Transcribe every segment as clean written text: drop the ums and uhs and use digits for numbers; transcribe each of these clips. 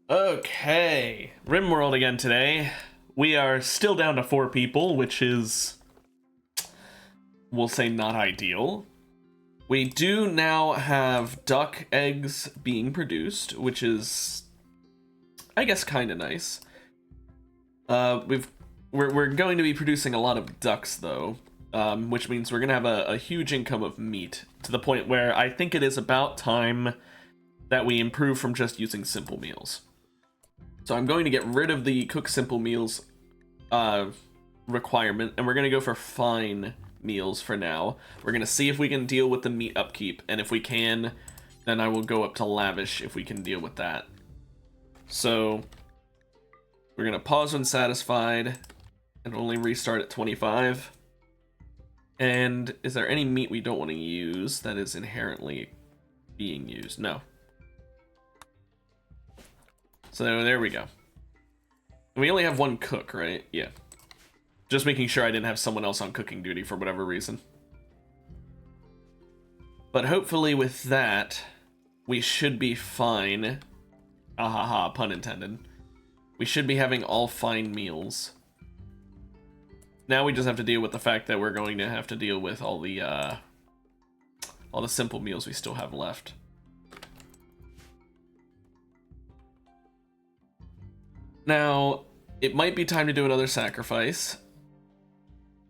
Okay, Rimworld again today. We are still down to 4 people, which is, we'll say, not ideal. We do now have duck eggs being produced, which is, I guess, kind of nice. We're going to be producing a lot of ducks though, which means we're gonna have a huge income of meat to the point where I think it is about time that we improve from just using simple meals. So I'm going to get rid of the cook simple meals requirement, and we're going to go for fine meals for now. We're going to see if we can deal with the meat upkeep, and if we can, then I will go up to lavish if we can deal with that. So we're going to pause when satisfied and only restart at 25. And is there any meat we don't want to use that is inherently being used? No. So there we go. We only have one cook, right? Yeah. Just making sure I didn't have someone else on cooking duty for whatever reason. But hopefully with that, we should be fine. Ahaha, pun intended. We should be having all fine meals. Now we just have to deal with the fact that we're going to have to deal with all the simple meals we still have left. Now, it might be time to do another sacrifice.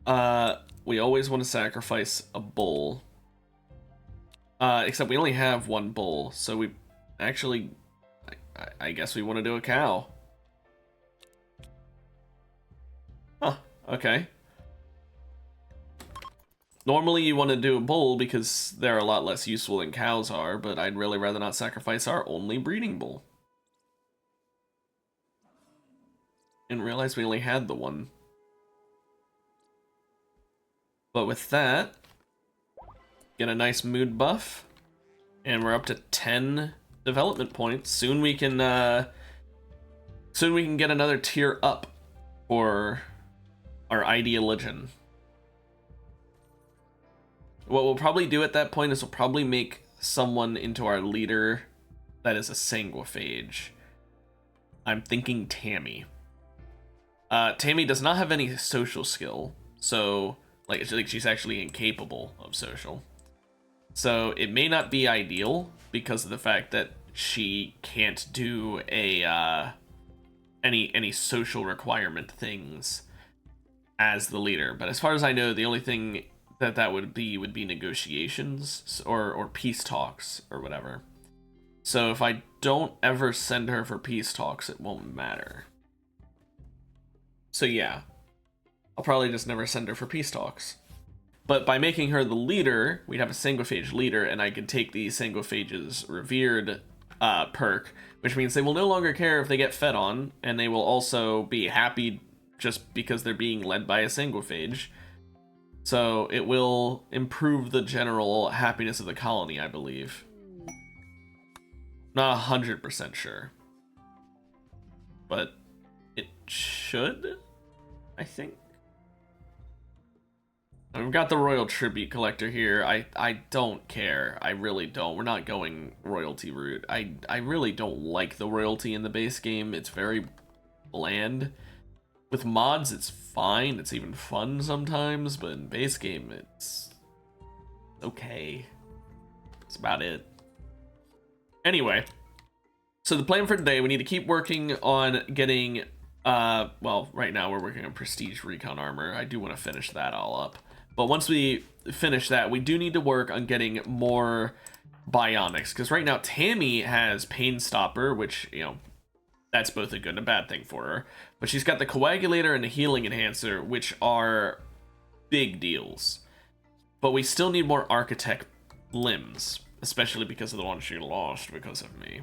We always want to sacrifice a bull. Except we only have one bull, so we actually, I guess we want to do a cow. Huh, okay. Normally you want to do a bull because they're a lot less useful than cows are, but I'd really rather not sacrifice our only breeding bull. Didn't realize we only had the one. But with that, get a nice mood buff, and we're up to 10 development points. Soon we can get another tier up for our ideologian. What we'll probably do at that point is we'll probably make someone into our leader that is a sanguiphage. I'm thinking Tammy. Tammy does not have any social skill, so like she's actually incapable of social. So it may not be ideal because of the fact that she can't do a any social requirement things as the leader. But as far as I know, the only thing that would be negotiations or peace talks or whatever. So if I don't ever send her for peace talks, it won't matter. So yeah, I'll probably just never send her for peace talks. But by making her the leader, we'd have a sanguiphage leader, and I could take the sanguiphage's revered perk, which means they will no longer care if they get fed on, and they will also be happy just because they're being led by a sanguiphage. So it will improve the general happiness of the colony, I believe. Not 100% sure. But it should, I think. And we've got the royal tribute collector here. I don't care. I really don't. We're not going royalty route. I really don't like the royalty in the base game. It's very bland. With mods, it's fine. It's even fun sometimes, but in base game, it's okay. That's about it. Anyway, so the plan for today, we need to keep working on getting, well, right now we're working on prestige recon armor. I do want to finish that all up. But once we finish that, we do need to work on getting more bionics, because right now Tammy has Pain Stopper, which, you know, that's both a good and a bad thing for her. But she's got the Coagulator and the Healing Enhancer, which are big deals. But we still need more Architect limbs, especially because of the one she lost because of me.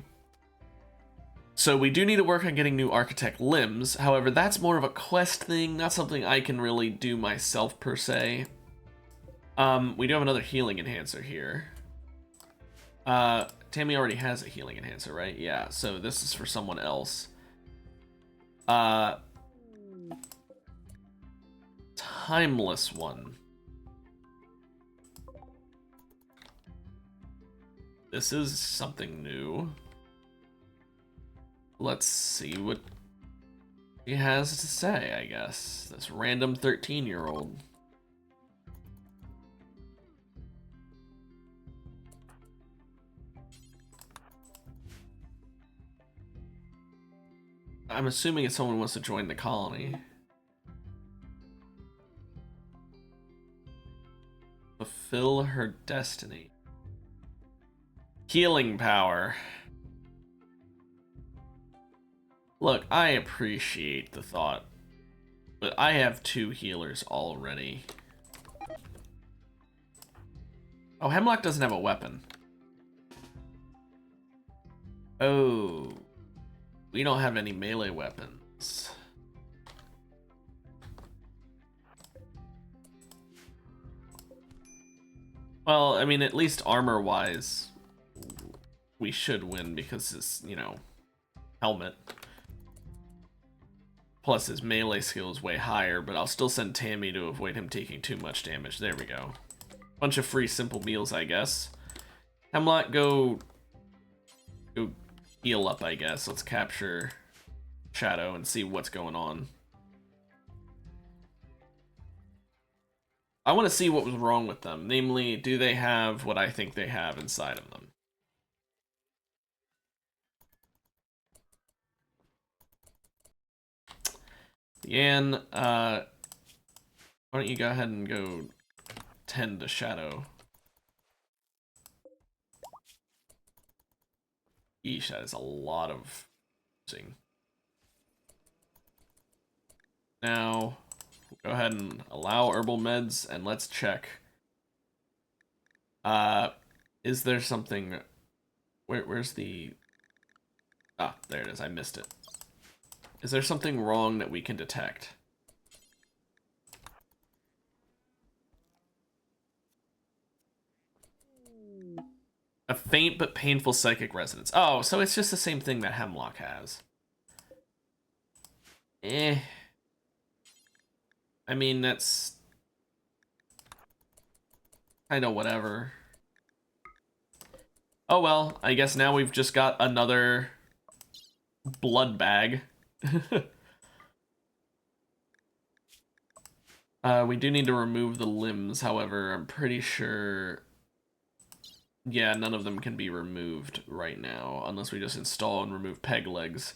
So we do need to work on getting new Architect limbs. However, that's more of a quest thing, not something I can really do myself per se. We do have another Healing Enhancer here. Tammy already has a Healing Enhancer, right? Yeah, so this is for someone else. Timeless one. This is something new. Let's see what he has to say, I guess. This random 13-year-old. I'm assuming if someone wants to join the colony. Fulfill her destiny. Healing power. Look, I appreciate the thought, but I have 2 healers already. Oh, Hemlock doesn't have a weapon. Oh, we don't have any melee weapons. Well, I mean, at least armor-wise, we should win because his, you know, helmet. Plus his melee skill is way higher, but I'll still send Tammy to avoid him taking too much damage. There we go. Bunch of free simple meals, I guess. Hemlock, go heal up, I guess. Let's capture Shadow and see what's going on. I want to see what was wrong with them. Namely, do they have what I think they have inside of them? Yan, why don't you go ahead and go tend to Shadow? Eesh, that is a lot of using. Now, go ahead and allow herbal meds, and let's check. Is there something... Where's the... Ah, there it is. I missed it. Is there something wrong that we can detect? A faint but painful psychic resonance. Oh, so it's just the same thing that Hemlock has. Eh. I mean, that's kind of whatever. Oh well, I guess now we've just got another blood bag. We do need to remove the limbs, however, I'm pretty sure... Yeah, none of them can be removed right now, unless we just install and remove peg legs.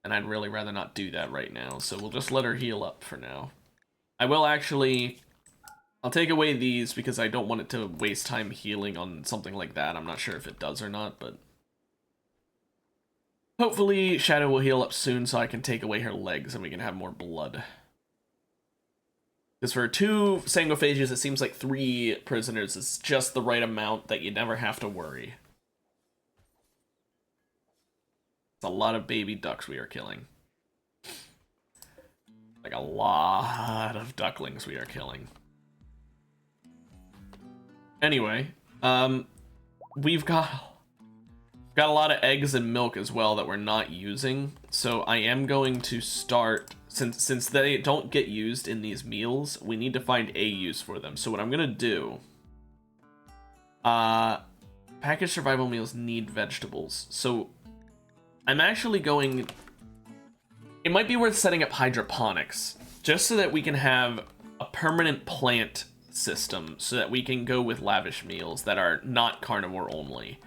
And I'd really rather not do that right now, so we'll just let her heal up for now. I will actually... I'll take away these because I don't want it to waste time healing on something like that. I'm not sure if it does or not, but... Hopefully Shadow will heal up soon so I can take away her legs and we can have more blood. Because for 2 Sangophages, it seems like 3 prisoners is just the right amount that you never have to worry. It's a lot of baby ducks we are killing. Like a lot of ducklings we are killing. Anyway, we've got a lot of eggs and milk as well that we're not using. So I am going to start, since they don't get used in these meals, we need to find a use for them. So what I'm gonna do, packaged survival meals need vegetables. So I'm actually going, it might be worth setting up hydroponics just so that we can have a permanent plant system so that we can go with lavish meals that are not carnivore only.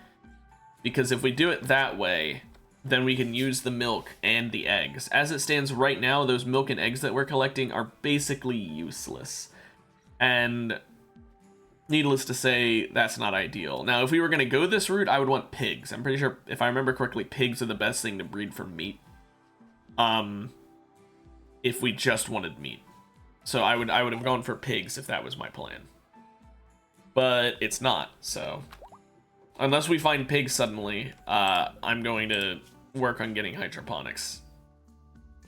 Because if we do it that way, then we can use the milk and the eggs. As it stands right now, those milk and eggs that we're collecting are basically useless. And needless to say, that's not ideal. Now, if we were going to go this route, I would want pigs. I'm pretty sure, if I remember correctly, pigs are the best thing to breed for meat. If we just wanted meat. So I would have gone for pigs if that was my plan. But it's not, so... Unless we find pigs suddenly, I'm going to work on getting hydroponics.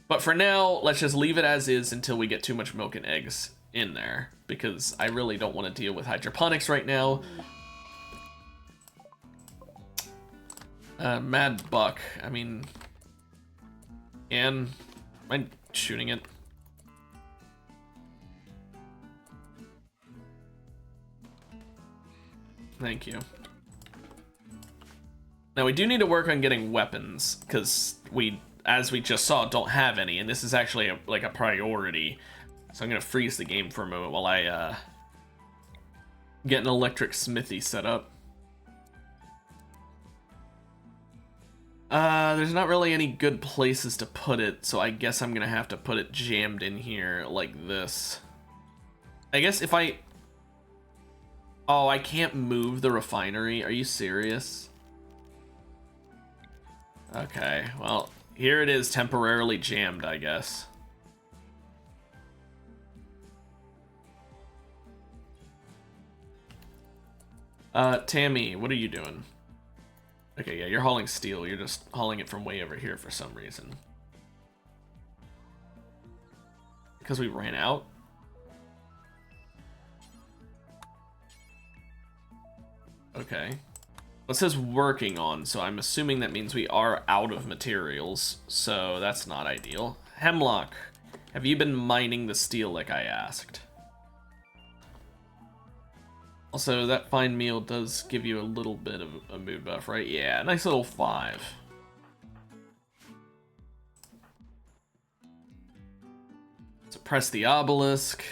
But for now, let's just leave it as is until we get too much milk and eggs in there, because I really don't want to deal with hydroponics right now. Mad Buck, I mean... Anne, mind shooting it? Thank you. Now we do need to work on getting weapons, because we, as we just saw, don't have any, and this is actually like a priority. So I'm gonna freeze the game for a moment while I get an electric smithy set up. There's not really any good places to put it, so I guess I'm gonna have to put it jammed in here like this. I guess if I... Oh, I can't move the refinery. Are you serious? Okay, well, here it is temporarily jammed, I guess. Tammy, what are you doing? Okay, yeah, you're hauling steel. You're just hauling it from way over here for some reason. Because we ran out? Okay. Well, it says working on, so I'm assuming that means we are out of materials, so that's not ideal. Hemlock, have you been mining the steel like I asked? Also, that fine meal does give you a little bit of a mood buff, right? Yeah, nice little 5. Suppress the obelisk.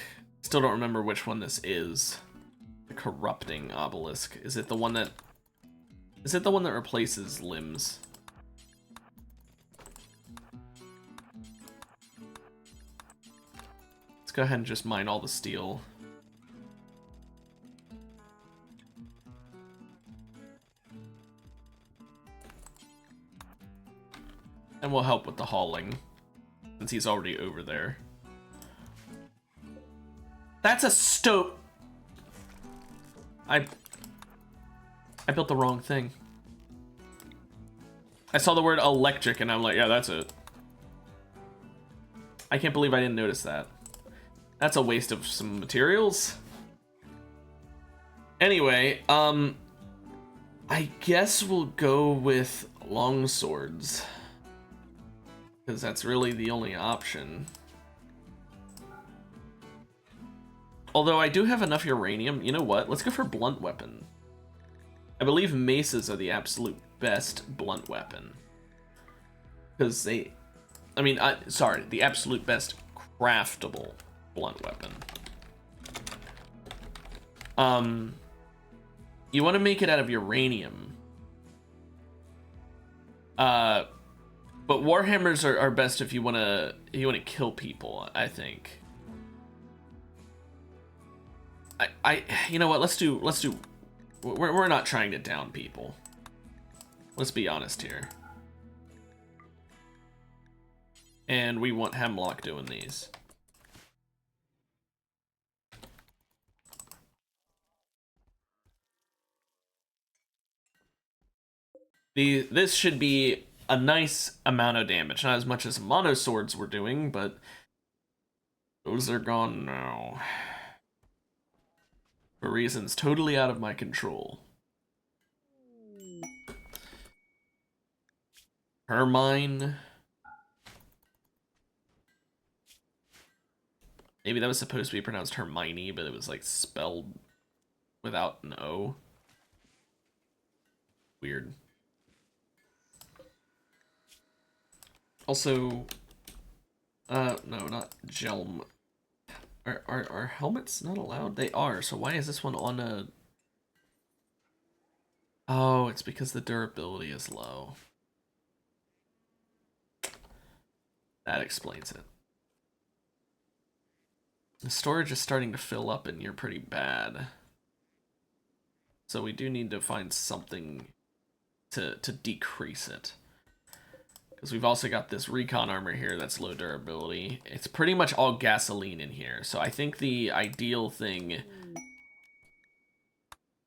Still don't remember which one this is. The corrupting obelisk. Is it the one that... Is it the one that replaces limbs? Let's go ahead and just mine all the steel. And we'll help with the hauling, since he's already over there. That's a stove! I built the wrong thing. I saw the word electric and I'm like, yeah, that's it. I can't believe I didn't notice that. That's a waste of some materials. Anyway, I guess we'll go with long swords, because that's really the only option. Although I do have enough uranium. You know what? Let's go for blunt weapon. I believe maces are the absolute best blunt weapon. Because they... I mean, sorry, the absolute best craftable blunt weapon. You want to make it out of uranium. But warhammers are best if you want to kill people, I think. You know what? Let's do. We're not trying to down people. Let's be honest here. And we want Hemlock doing these. This should be a nice amount of damage. Not as much as mono swords were doing, but those are gone now. For reasons totally out of my control. Hermine. Maybe that was supposed to be pronounced Hermione, but it was like spelled without an O. Weird. Also, no, not Gelm. Are helmets not allowed? They are, so why is this one on a... Oh, it's because the durability is low. That explains it. The storage is starting to fill up and you're pretty bad. So we do need to find something to decrease it. Because we've also got this recon armor here that's low durability. It's pretty much all gasoline in here. So I think the ideal thing...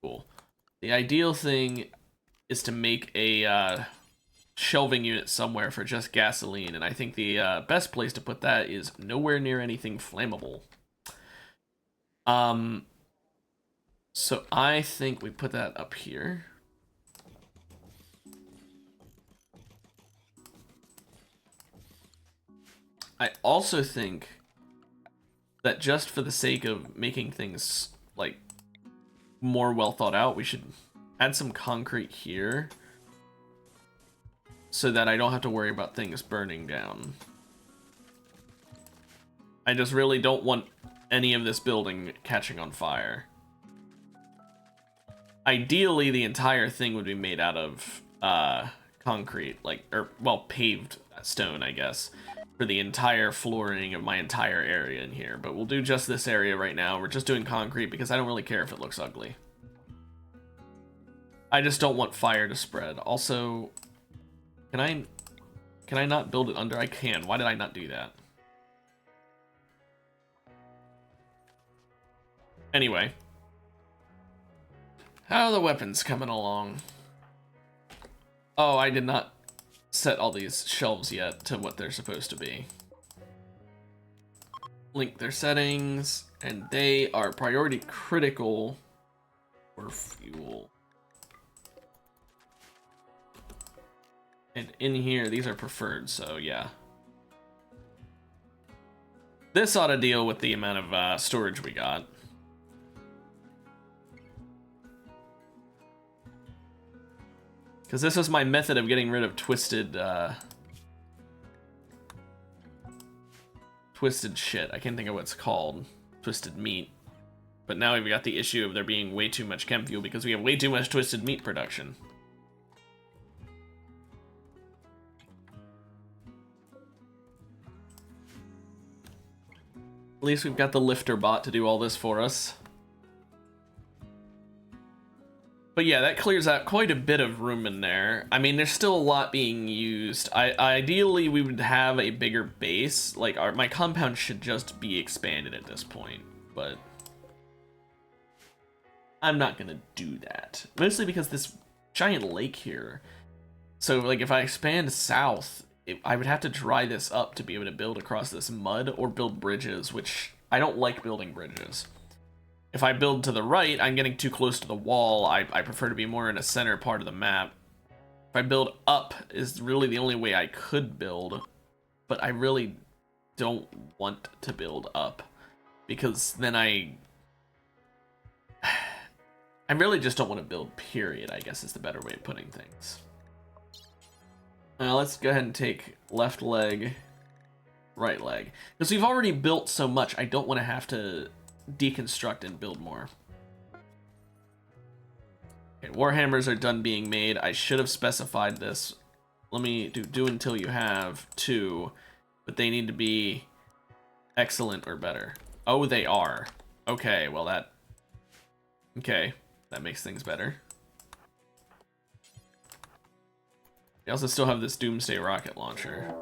Cool. The ideal thing is to make a shelving unit somewhere for just gasoline. And I think the best place to put that is nowhere near anything flammable. So I think we put that up here. I also think that just for the sake of making things like more well thought out, we should add some concrete here so that I don't have to worry about things burning down. I just really don't want any of this building catching on fire. Ideally, the entire thing would be made out of concrete, like, or, well, paved stone, I guess, for the entire flooring of my entire area in here. But we'll do just this area right now. We're just doing concrete because I don't really care if it looks ugly. I just don't want fire to spread. Also, can I not build it under? I can. Why did I not do that? Anyway. How are the weapons coming along? Oh, I did not set all these shelves yet to what they're supposed to be. Link their settings, and they are priority critical for fuel. And in here, these are preferred, so yeah. This ought to deal with the amount of storage we got. Because this is my method of getting rid of twisted shit. I can't think of what it's called. Twisted meat. But now we've got the issue of there being way too much chem fuel because we have way too much twisted meat production. At least we've got the lifter bot to do all this for us. But yeah, that clears out quite a bit of room in there. I mean, there's still a lot being used. Ideally, we would have a bigger base. Like, my compound should just be expanded at this point. But I'm not going to do that. Mostly because this giant lake here. So, like, if I expand south, I would have to dry this up to be able to build across this mud or build bridges, which I don't like building bridges. If I build to the right, I'm getting too close to the wall. I prefer to be more in a center part of the map. If I build up is really the only way I could build, but I really don't want to build up because then I really just don't want to build, period, I guess is the better way of putting things. Now let's go ahead and take left leg, right leg. Because we've already built so much, I don't want to have to deconstruct and build more. Okay, warhammers are done being made. I should have specified this. Let me do until you have 2, but they need to be excellent or better. Oh, they are. Okay, well that makes things better. They also still have this Doomsday rocket launcher.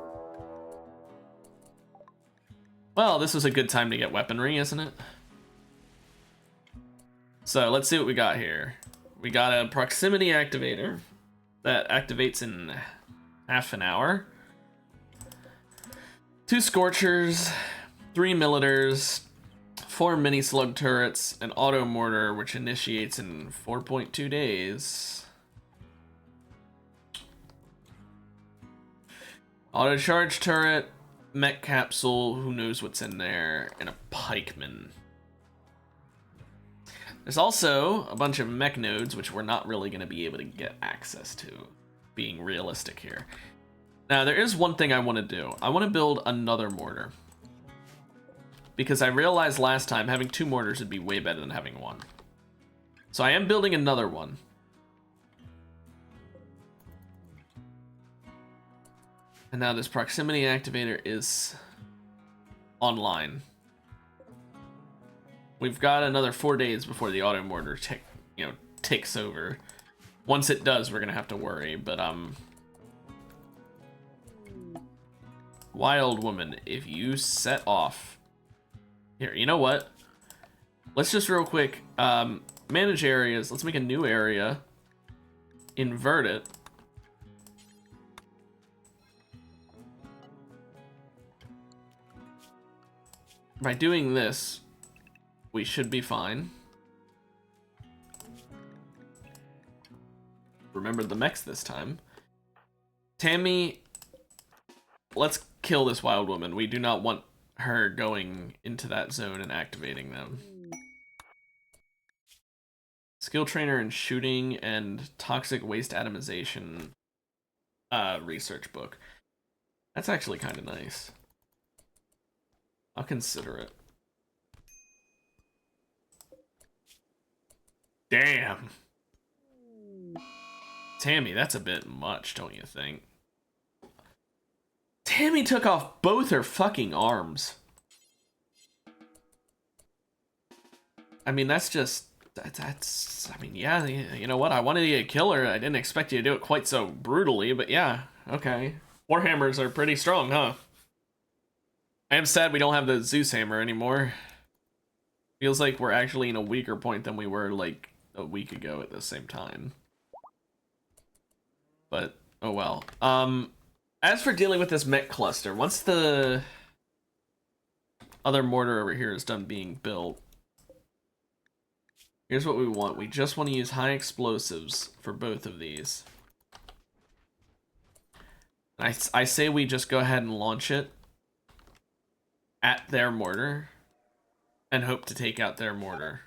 Well, this was a good time to get weaponry, isn't it? So let's see what we got here. We got a proximity activator that activates in half an hour. 2 Scorchers, 3 Millitors, 4 mini slug turrets, an auto mortar which initiates in 4.2 days. Auto charge turret, mech capsule, who knows what's in there, and a pikeman. There's also a bunch of mech nodes, which we're not really going to be able to get access to, being realistic here. Now, there is one thing I want to do. I want to build another mortar. Because I realized last time having 2 mortars would be way better than having 1. So I am building another one. And now this proximity activator is online. We've got another 4 days before the auto mortar ticks over. Once it does, we're gonna have to worry. But Wild Woman, if you set off here, you know what? Let's just real quick manage areas. Let's make a new area. Invert it. By doing this, we should be fine. Remember the mechs this time. Tammy, let's kill this Wild Woman. We do not want her going into that zone and activating them. Skill trainer in shooting and toxic waste atomization. research book. That's actually kind of nice. I'll consider it. Damn. Tammy, that's a bit much, don't you think? Tammy took off both her fucking arms. I mean, that's just... That's... I mean, yeah, you know what? I wanted you to kill her. I didn't expect you to do it quite so brutally, but yeah, okay. Warhammers are pretty strong, huh? I am sad we don't have the Zeus hammer anymore. Feels like we're actually in a weaker point than we were, like, a week ago at the same time. But, oh well. As for dealing with this mech cluster, once the other mortar over here is done being built, here's what we want. We just want to use high explosives for both of these. I say we just go ahead and launch it at their mortar and hope to take out their mortar.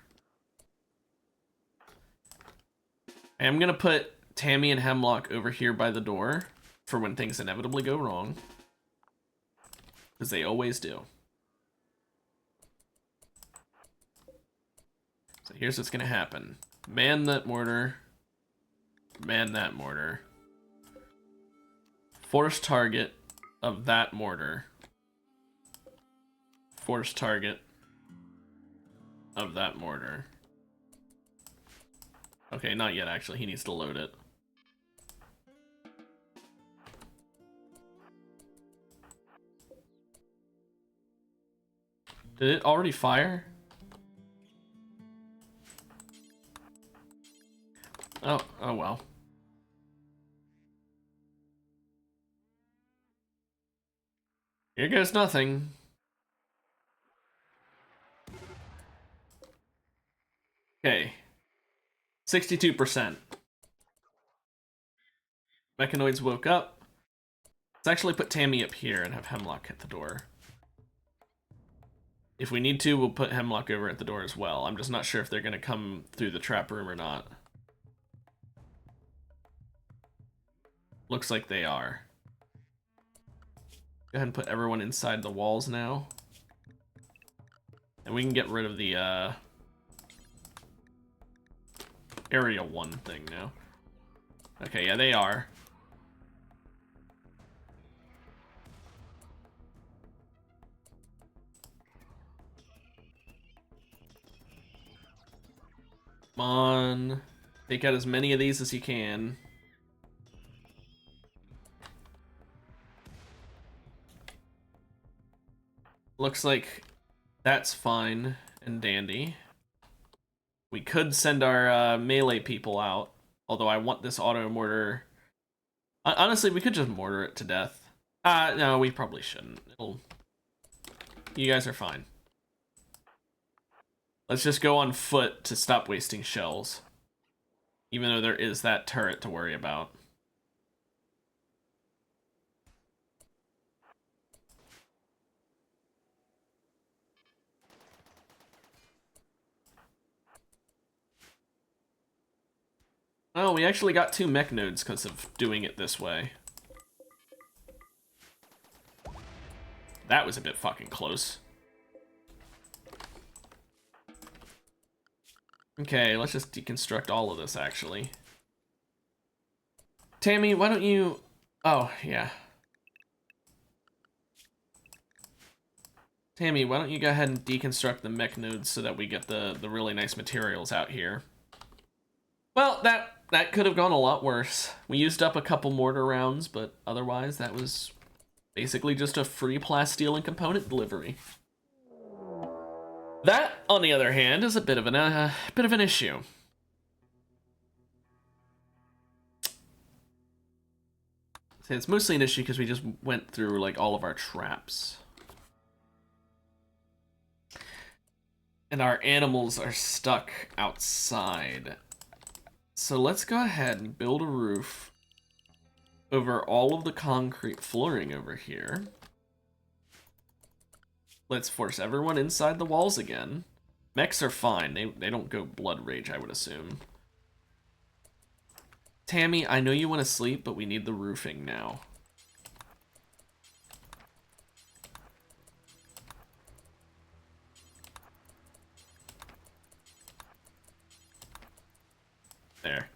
I'm gonna put Tammy and Hemlock over here by the door for when things inevitably go wrong, because they always do. So here's what's gonna happen. Man that mortar. Man that mortar. Force target of that mortar. Force target of that mortar. Okay, not yet actually. He needs to load it. Did it already fire? Oh well. Here goes nothing. Okay. 62%. Mechanoids woke up. Let's actually put Tammy up here and have Hemlock hit the door. If we need to, we'll put Hemlock over at the door as well. I'm just not sure if they're going to come through the trap room or not. Looks like they are. Go ahead and put everyone inside the walls now. And we can get rid of the Area 1 thing now. Okay, yeah, they are. Come on. Take out as many of these as you can. Looks like that's fine and dandy. We could send our melee people out, although I want this auto mortar. Honestly, we could just mortar it to death. No, we probably shouldn't. You guys are fine. Let's just go on foot to stop wasting shells. Even though there is that turret to worry about. Oh, we actually got 2 mech nodes because of doing it this way. That was a bit fucking close. Okay, let's just deconstruct all of this, actually. Tammy, why don't you... Oh, yeah. Tammy, why don't you go ahead and deconstruct the mech nodes so that we get the really nice materials out here. Well, that could have gone a lot worse. We used up a couple mortar rounds, but otherwise that was basically just a free plasteel and component delivery. That, on the other hand, is a bit of an issue. It's mostly an issue because we just went through like all of our traps. And our animals are stuck outside. So let's go ahead and build a roof over all of the concrete flooring over here. Let's force everyone inside the walls again. Mechs are fine. They don't go blood rage, I would assume. Tammy, I know you want to sleep, but we need the roofing now. There.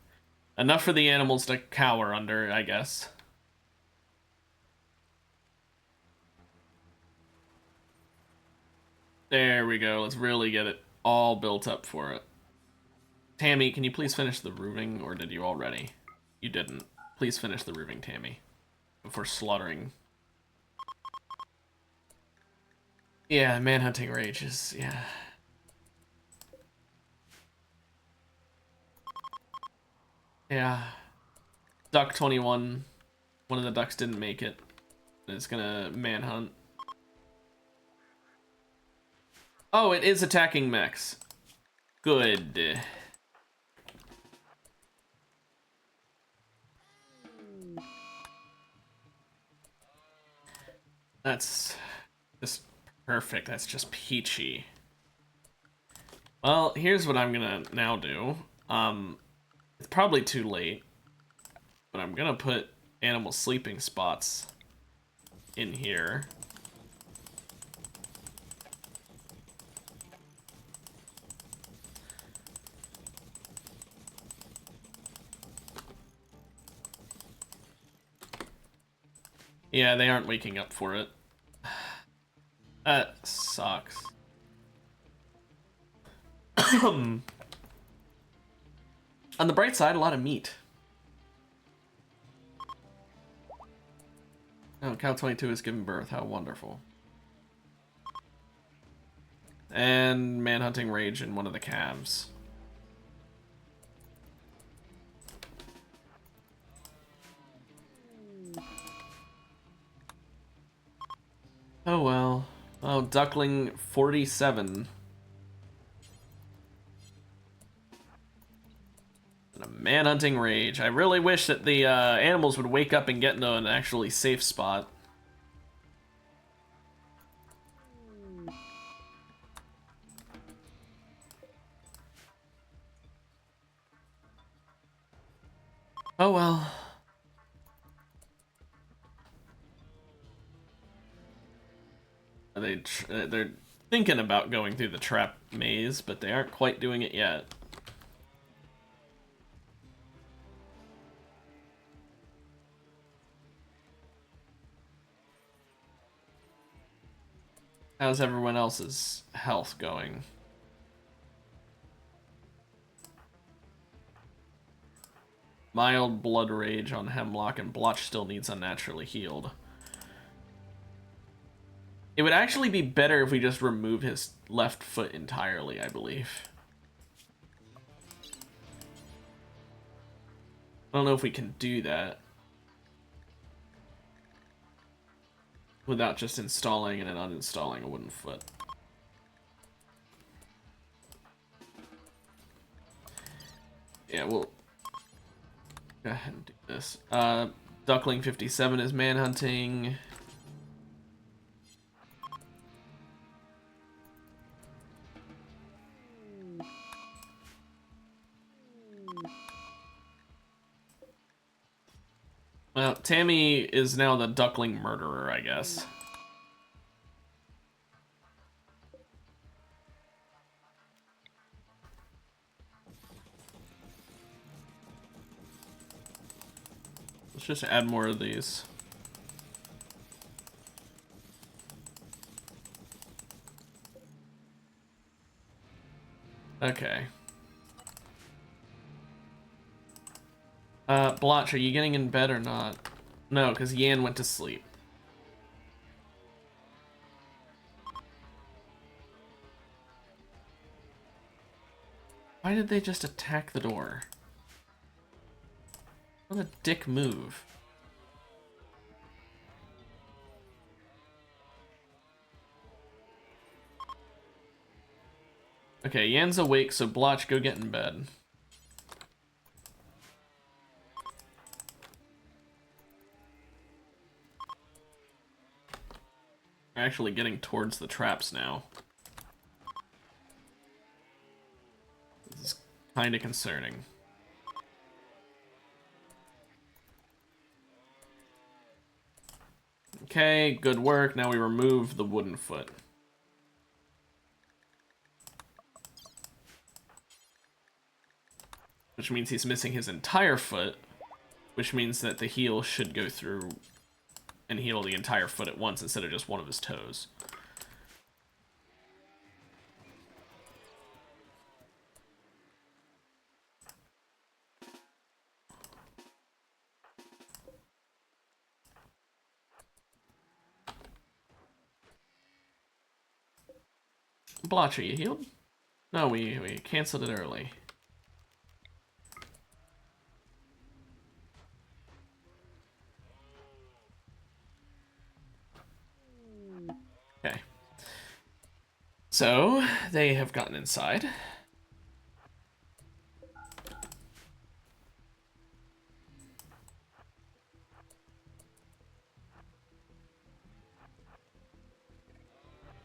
Enough for the animals to cower under, I guess. There we go. Let's really get it all built up for it. Tammy, can you please finish the roofing, or did you already? You didn't. Please finish the roofing, Tammy, before slaughtering. Yeah, manhunting rage is, yeah. Yeah. Duck 21. One of the ducks didn't make it. It's gonna manhunt. Oh, it is attacking mechs. Good. That's just perfect. That's just peachy. Well, here's what I'm gonna now do. It's probably too late, but I'm gonna put animal sleeping spots in here. Yeah, they aren't waking up for it. That sucks. On the bright side, a lot of meat. Oh, cow 22 has given birth. How wonderful. And manhunting rage in one of the calves. Oh well. Oh, duckling 47. And a manhunting rage. I really wish that the animals would wake up and get into an actually safe spot. Oh well. They're thinking about going through the trap maze, but they aren't quite doing it yet. How's everyone else's health going? Mild blood rage on Hemlock, and Blotch still needs unnaturally healed. It would actually be better if we just removed his left foot entirely, I believe. I don't know if we can do that without just installing and then uninstalling a wooden foot. Yeah, we'll go ahead and do this. Duckling 57 is manhunting. Well, Tammy is now the duckling murderer, I guess. Let's just add more of these. Okay. Blotch, are you getting in bed or not? No, because Yan went to sleep. Why did they just attack the door? What a dick move. Okay, Yan's awake, so Blotch, go get in bed. We're actually getting towards the traps now. This is kind of concerning. Okay, good work. Now we remove the wooden foot. Which means he's missing his entire foot, which means that the heal should go through and heal the entire foot at once instead of just one of his toes. Blotcher, you healed? No, we canceled it early. Okay. So, they have gotten inside.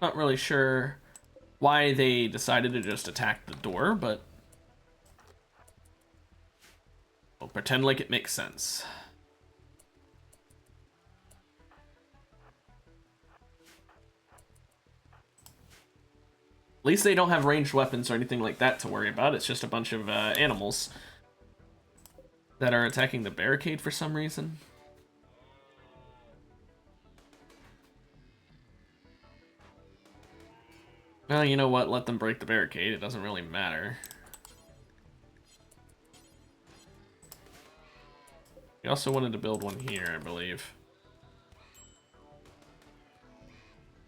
Not really sure why they decided to just attack the door, but we'll pretend like it makes sense. At least they don't have ranged weapons or anything like that to worry about. It's just a bunch of animals that are attacking the barricade for some reason. Well, you know what? Let them break the barricade. It doesn't really matter. We also wanted to build one here, I believe.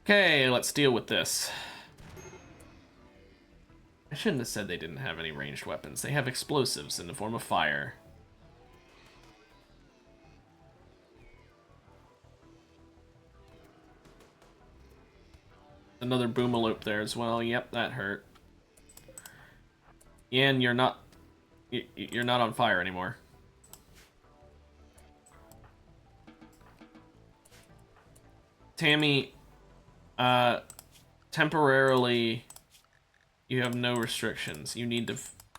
Okay, let's deal with this. I shouldn't have said they didn't have any ranged weapons. They have explosives in the form of fire. Another boomalope there as well. Yep, that hurt. Yan, you're not on fire anymore. Tammy, temporarily, you have no restrictions. You need to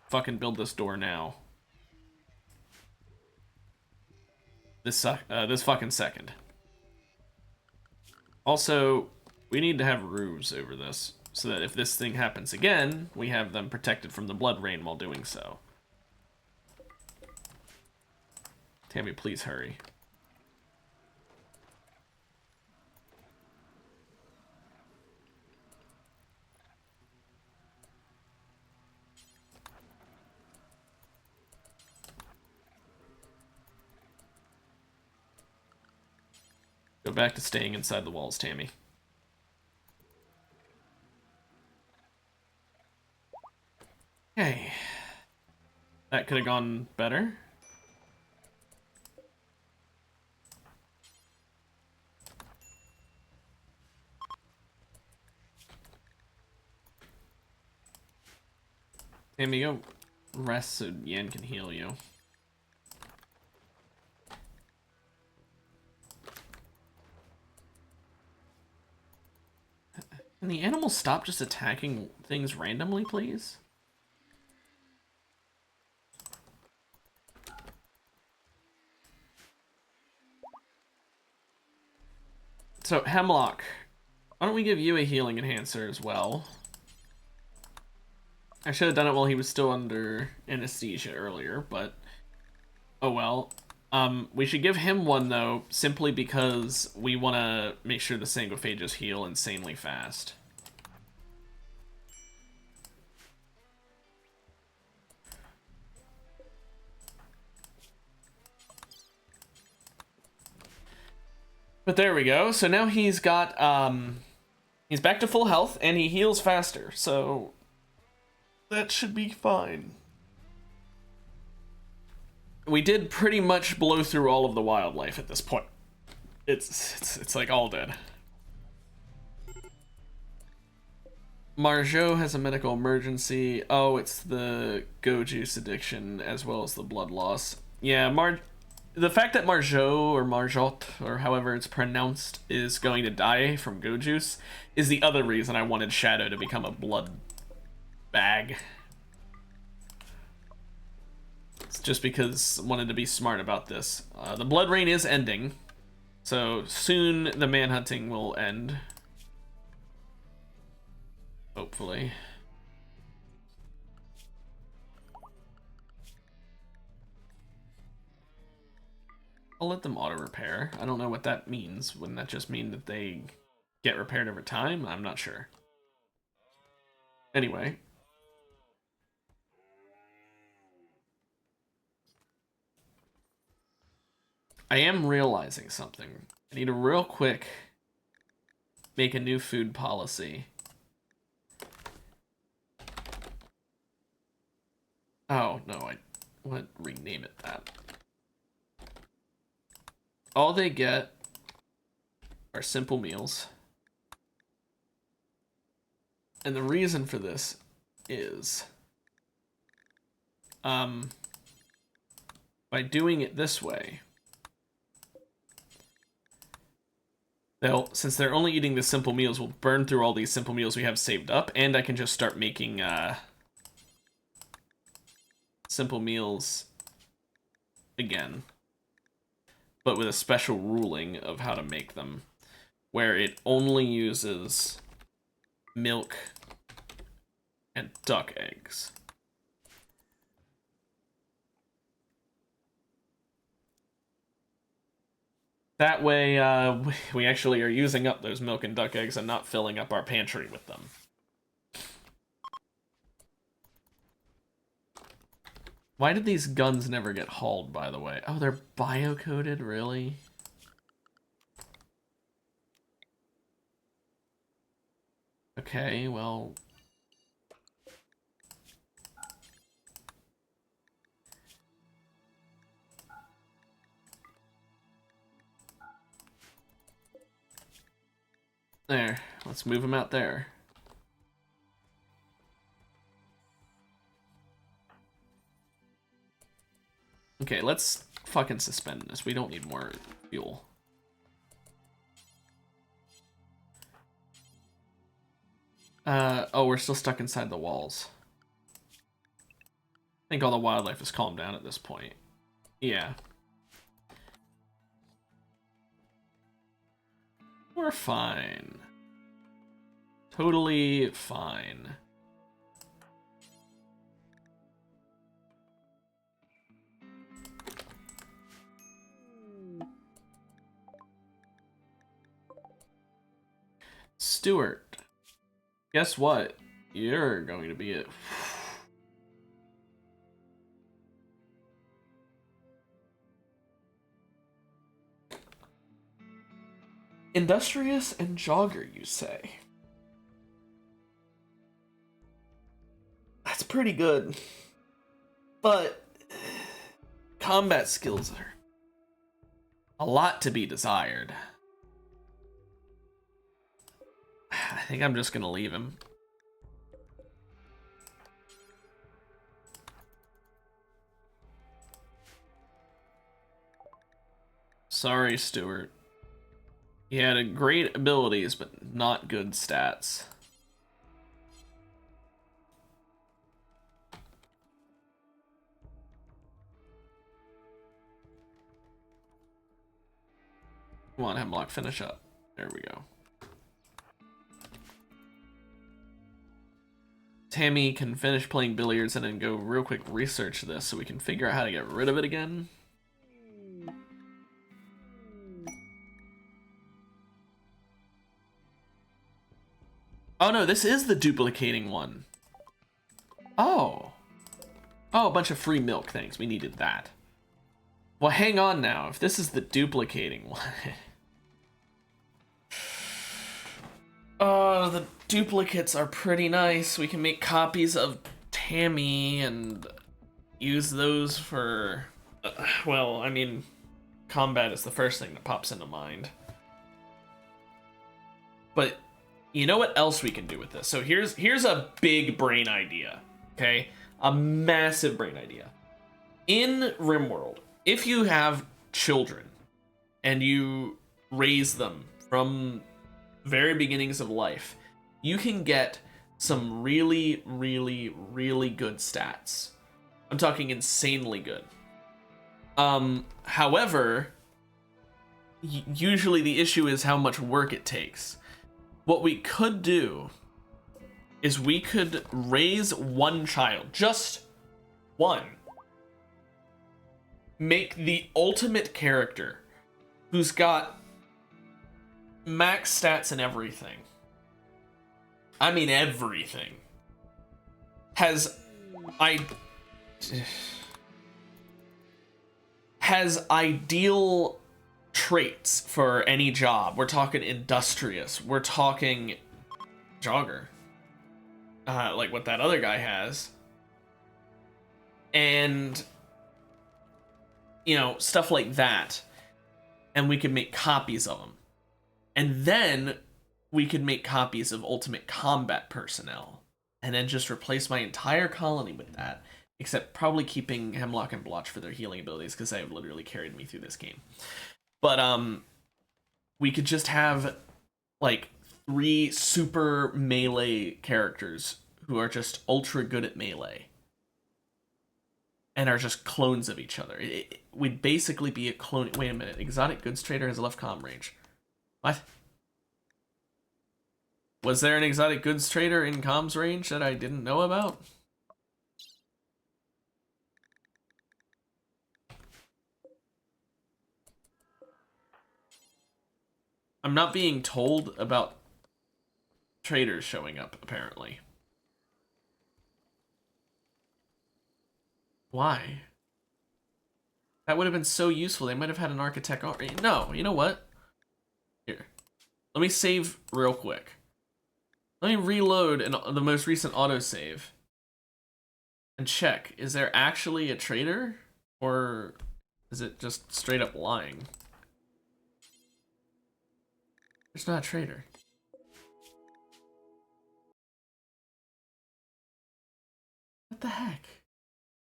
fucking build this door now. This fucking second. Also, we need to have roofs over this, so that if this thing happens again, we have them protected from the blood rain while doing so. Tammy, please hurry. Go back to staying inside the walls, Tammy. Okay. That could have gone better. Tammy, go rest so Yan can heal you. Can the animals stop just attacking things randomly, please? So, Hemlock, why don't we give you a healing enhancer as well? I should have done it while he was still under anesthesia earlier, but oh well. We should give him one, though, simply because we want to make sure the Sangophages heal insanely fast. But there we go. So now he's got, he's back to full health, and he heals faster, so that should be fine. We did pretty much blow through all of the wildlife at this point. It's like all dead. Marjo has a medical emergency. Oh, it's the go juice addiction as well as the blood loss. Yeah, the fact that Marjo or Marjot or however it's pronounced is going to die from go juice is the other reason I wanted Shadow to become a blood bag. It's just because I wanted to be smart about this. The blood rain is ending. So soon the manhunting will end. Hopefully. I'll let them auto repair. I don't know what that means. Wouldn't that just mean that they get repaired over time? I'm not sure. Anyway. I am realizing something. I need to real quick make a new food policy. Oh, no, I want to rename it that. All they get are simple meals. And the reason for this is by doing it this way, since they're only eating the simple meals, we'll burn through all these simple meals we have saved up, and I can just start making simple meals again, but with a special ruling of how to make them, where it only uses milk and duck eggs. That way, we actually are using up those milk and duck eggs and not filling up our pantry with them. Why did these guns never get hauled, by the way? Oh, they're bio-coded, really? Okay, well... There, let's move them out there. Okay, let's fucking suspend this. We don't need more fuel. Oh, we're still stuck inside the walls. I think all the wildlife has calmed down at this point. Yeah. We're fine. Totally fine. Stuart, guess what? You're going to be it. Industrious and jogger, you say? That's pretty good. But combat skills are a lot to be desired. I think I'm just gonna leave him. Sorry, Stuart. He had great abilities, but not good stats. Come on, Hemlock, finish up. There we go. Tammy can finish playing billiards and then go real quick research this so we can figure out how to get rid of it again. Oh no, this is the duplicating one. Oh. Oh, a bunch of free milk, thanks. We needed that. Well, hang on now. If this is the duplicating one... Oh, the duplicates are pretty nice. We can make copies of Tammy and use those for... well, I mean, combat is the first thing that pops into mind. But you know what else we can do with this? So here's a big brain idea, okay? A massive brain idea. In Rimworld, if you have children and you raise them from very beginnings of life, you can get some really, really, really good stats. I'm talking insanely good. However, usually the issue is how much work it takes. What we could do is we could raise one child, just one. Make the ultimate character who's got max stats and everything. I mean everything. Has ideal traits for any job. We're talking industrious. We're talking jogger. Like what that other guy has. And, you know, stuff like that. And we could make copies of them. And then we could make copies of Ultimate Combat personnel. And then just replace my entire colony with that. Except probably keeping Hemlock and Blotch for their healing abilities, because they have literally carried me through this game. But we could just have like 3 super melee characters who are just ultra good at melee. And are just clones of each other. It would basically be a clone. Wait a minute. Exotic Goods Trader has left comm range. What? Was there an Exotic Goods Trader in comms range that I didn't know about? I'm not being told about traders showing up, apparently. Why? That would have been so useful. They might have had an architect. No, you know what? Here. Let me save real quick. Let me reload the most recent autosave. And check. Is there actually a trader? Or is it just straight up lying? There's not a trader. What the heck?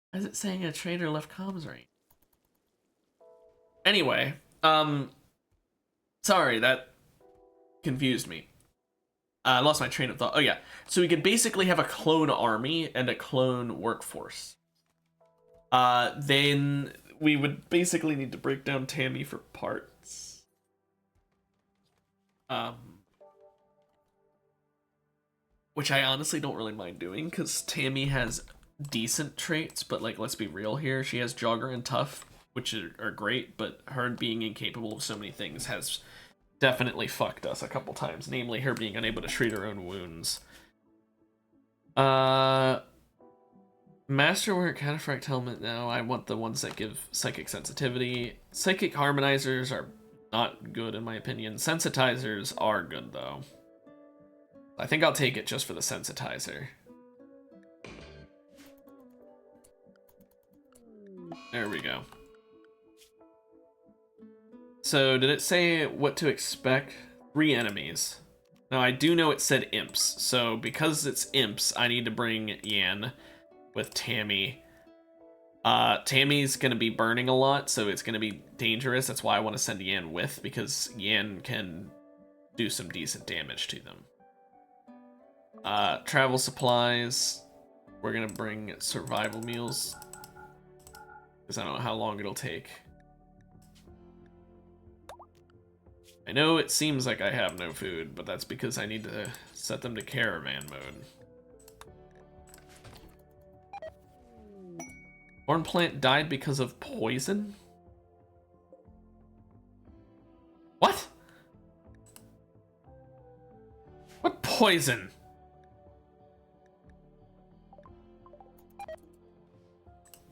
Why is it saying a trader left comms range? Anyway, sorry, that confused me. I lost my train of thought. Oh yeah, so we could basically have a clone army and a clone workforce. Then we would basically need to break down Tammy for parts. Which I honestly don't really mind doing, because Tammy has decent traits, but like, let's be real here, she has Jogger and Tough, which are great, but her being incapable of so many things has definitely fucked us a couple times, namely her being unable to treat her own wounds. Masterwork, Cataphract Helmet, no, I want the ones that give Psychic Sensitivity. Psychic Harmonizers are not good in my opinion. Sensitizers are good though. I think I'll take it just for the Sensitizer. There we go. So, did it say what to expect? 3 enemies. Now, I do know it said imps, so because it's imps, I need to bring Yan with Tammy. Tammy's gonna be burning a lot, so it's gonna be dangerous. That's why I want to send Yan with, because Yan can do some decent damage to them. Travel supplies. We're gonna bring survival meals, because I don't know how long it'll take. I know it seems like I have no food, but that's because I need to set them to caravan mode. Corn plant died because of poison? What? What poison?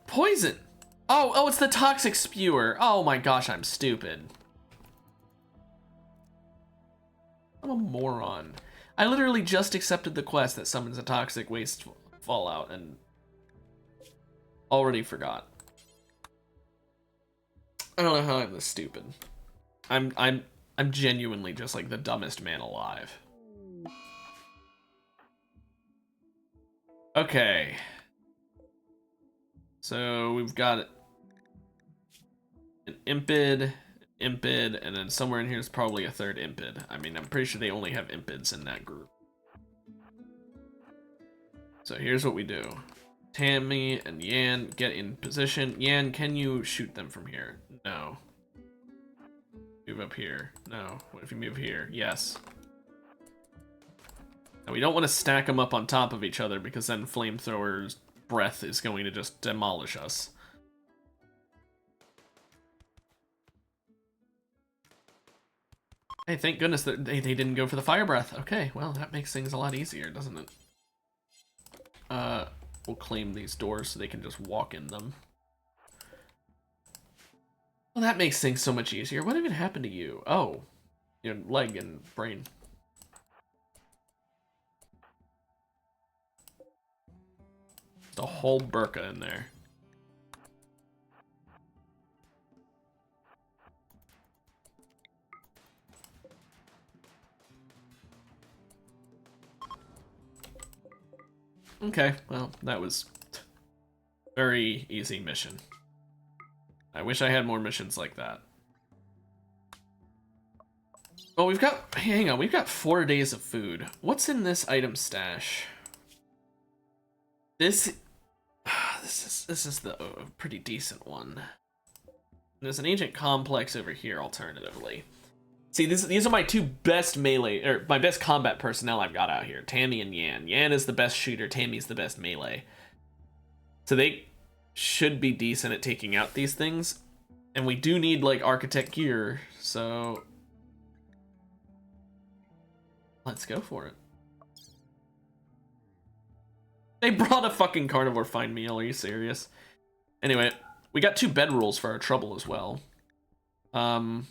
Poison! Oh, it's the toxic spewer. Oh my gosh, I'm stupid. I'm a moron. I literally just accepted the quest that summons a toxic waste fallout and already forgot. I don't know how I'm this stupid. I'm genuinely just like the dumbest man alive. Okay. So we've got an Impid, and then somewhere in here is probably a third Impid. I mean, I'm pretty sure they only have Impids in that group. So here's what we do. Tammy and Yan get in position. Yan, can you shoot them from here? No. move up here? No. What if you move here? Yes. And we don't want to stack them up on top of each other because then Flamethrower's breath is going to just demolish us. Hey, thank goodness that they didn't go for the fire breath. Okay, well, that makes things a lot easier, doesn't it? We'll claim these doors so they can just walk in them. Well, that makes things so much easier. What even happened to you? Oh, your leg and brain. The whole burqa in there. Okay, well, that was very easy mission. I wish I had more missions like that. Well, we've got, hang on, we've got 4 days of food. What's in this item stash? This is the pretty decent one. There's an ancient complex over here, alternatively. See, these are my two best melee, or my best combat personnel I've got out here. Tammy and Yan. Yan is the best shooter, Tammy's the best melee. So they should be decent at taking out these things. And we do need, like, architect gear, so... let's go for it. They brought a fucking carnivore fine meal, are you serious? Anyway, we got 2 bed rolls for our trouble as well. I'm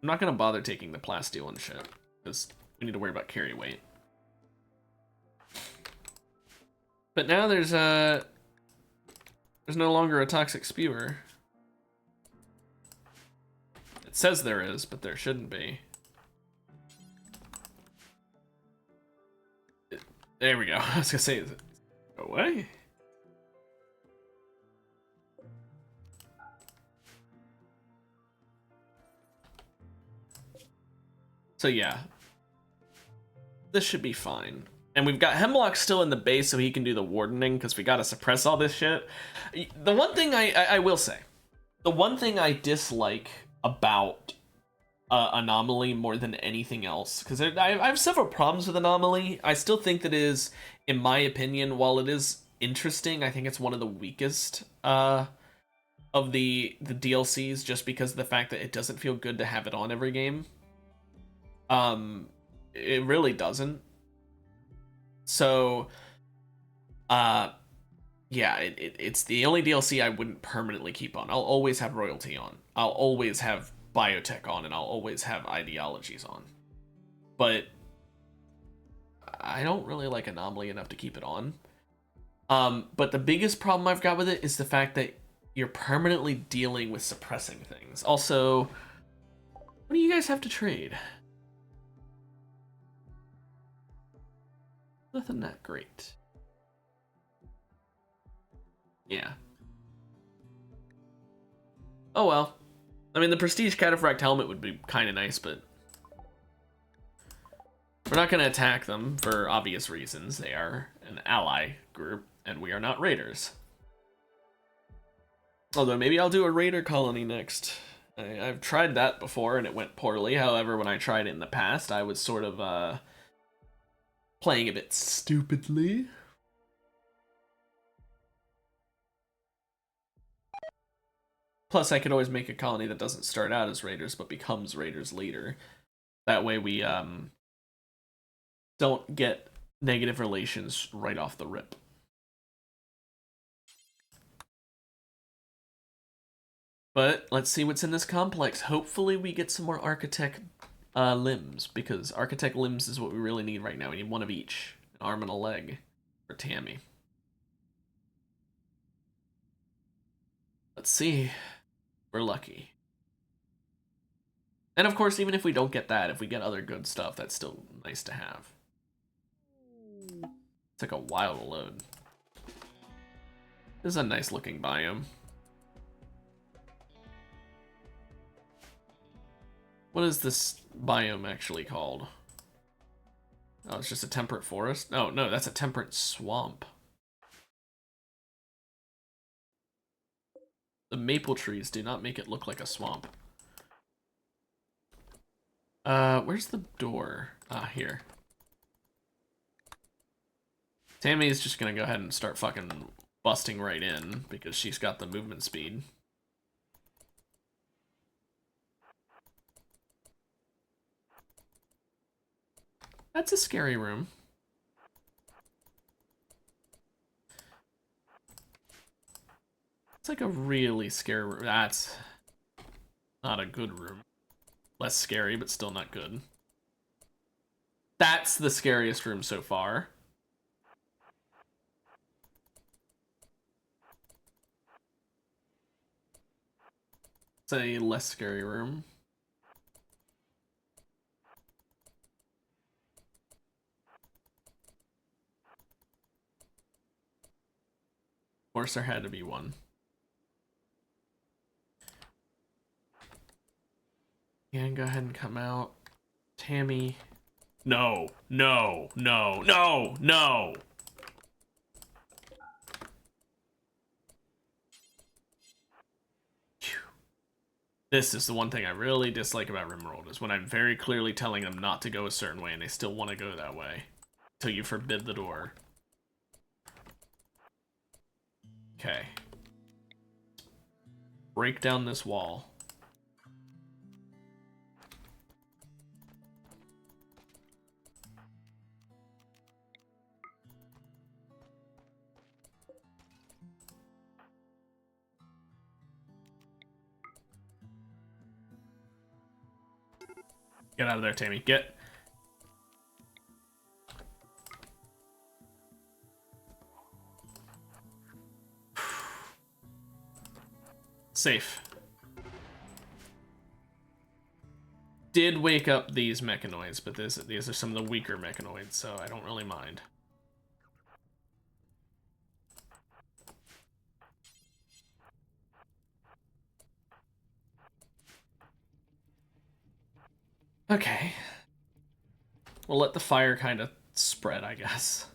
not gonna bother taking the plasteel and shit, because we need to worry about carry weight. But now there's no longer a toxic spewer. It says there is, but there shouldn't be. There we go. I was gonna say, go away. So yeah, this should be fine. And we've got Hemlock still in the base so he can do the wardening because we gotta suppress all this shit. The one thing I will say, the one thing I dislike about Anomaly more than anything else, because I have several problems with Anomaly. I still think that it is, in my opinion, while it is interesting, I think it's one of the weakest of the DLCs just because of the fact that it doesn't feel good to have it on every game. It really doesn't. So, yeah, it's the only DLC I wouldn't permanently keep on. I'll always have Royalty on. I'll always have Biotech on, and I'll always have Ideologies on. But I don't really like Anomaly enough to keep it on. But the biggest problem I've got with it is the fact that you're permanently dealing with suppressing things. Also, what do you guys have to trade? Nothing that great. Yeah. Oh well. I mean, the Prestige Cataphract helmet would be kind of nice, but we're not going to attack them for obvious reasons. They are an ally group, and we are not raiders. Although maybe I'll do a raider colony next. I've tried that before, and it went poorly. However, when I tried it in the past, I was sort of playing a bit stupidly. Plus, I could always make a colony that doesn't start out as raiders, but becomes raiders later. That way we don't get negative relations right off the rip. But let's see what's in this complex. Hopefully we get some more architect limbs, because architect limbs is what we really need right now. We need one of each, an arm and a leg for Tammy. Let's see. We're lucky. And of course, even if we don't get that, if we get other good stuff, that's still nice to have. It's like a while to load. This is a nice looking biome. What is this biome actually called? Oh, it's just a temperate forest? Oh, no, that's a temperate swamp. The maple trees do not make it look like a swamp. Where's the door? Ah, here. Tammy is just gonna go ahead and start fucking busting right in because she's got the movement speed. That's a scary room. It's like a really scary room. That's not a good room. Less scary, but still not good. That's the scariest room so far. It's a less scary room. Of course, there had to be one. And go ahead and come out. Tammy. No, no, no, no, no. This is the one thing I really dislike about Rimworld, is when I'm very clearly telling them not to go a certain way and they still want to go that way. Until you forbid the door. Okay. Break down this wall. Get out of there, Tammy. Get. Safe. Did wake up these mechanoids, but these are some of the weaker mechanoids, so I don't really mind. Okay. We'll let the fire kind of spread, I guess.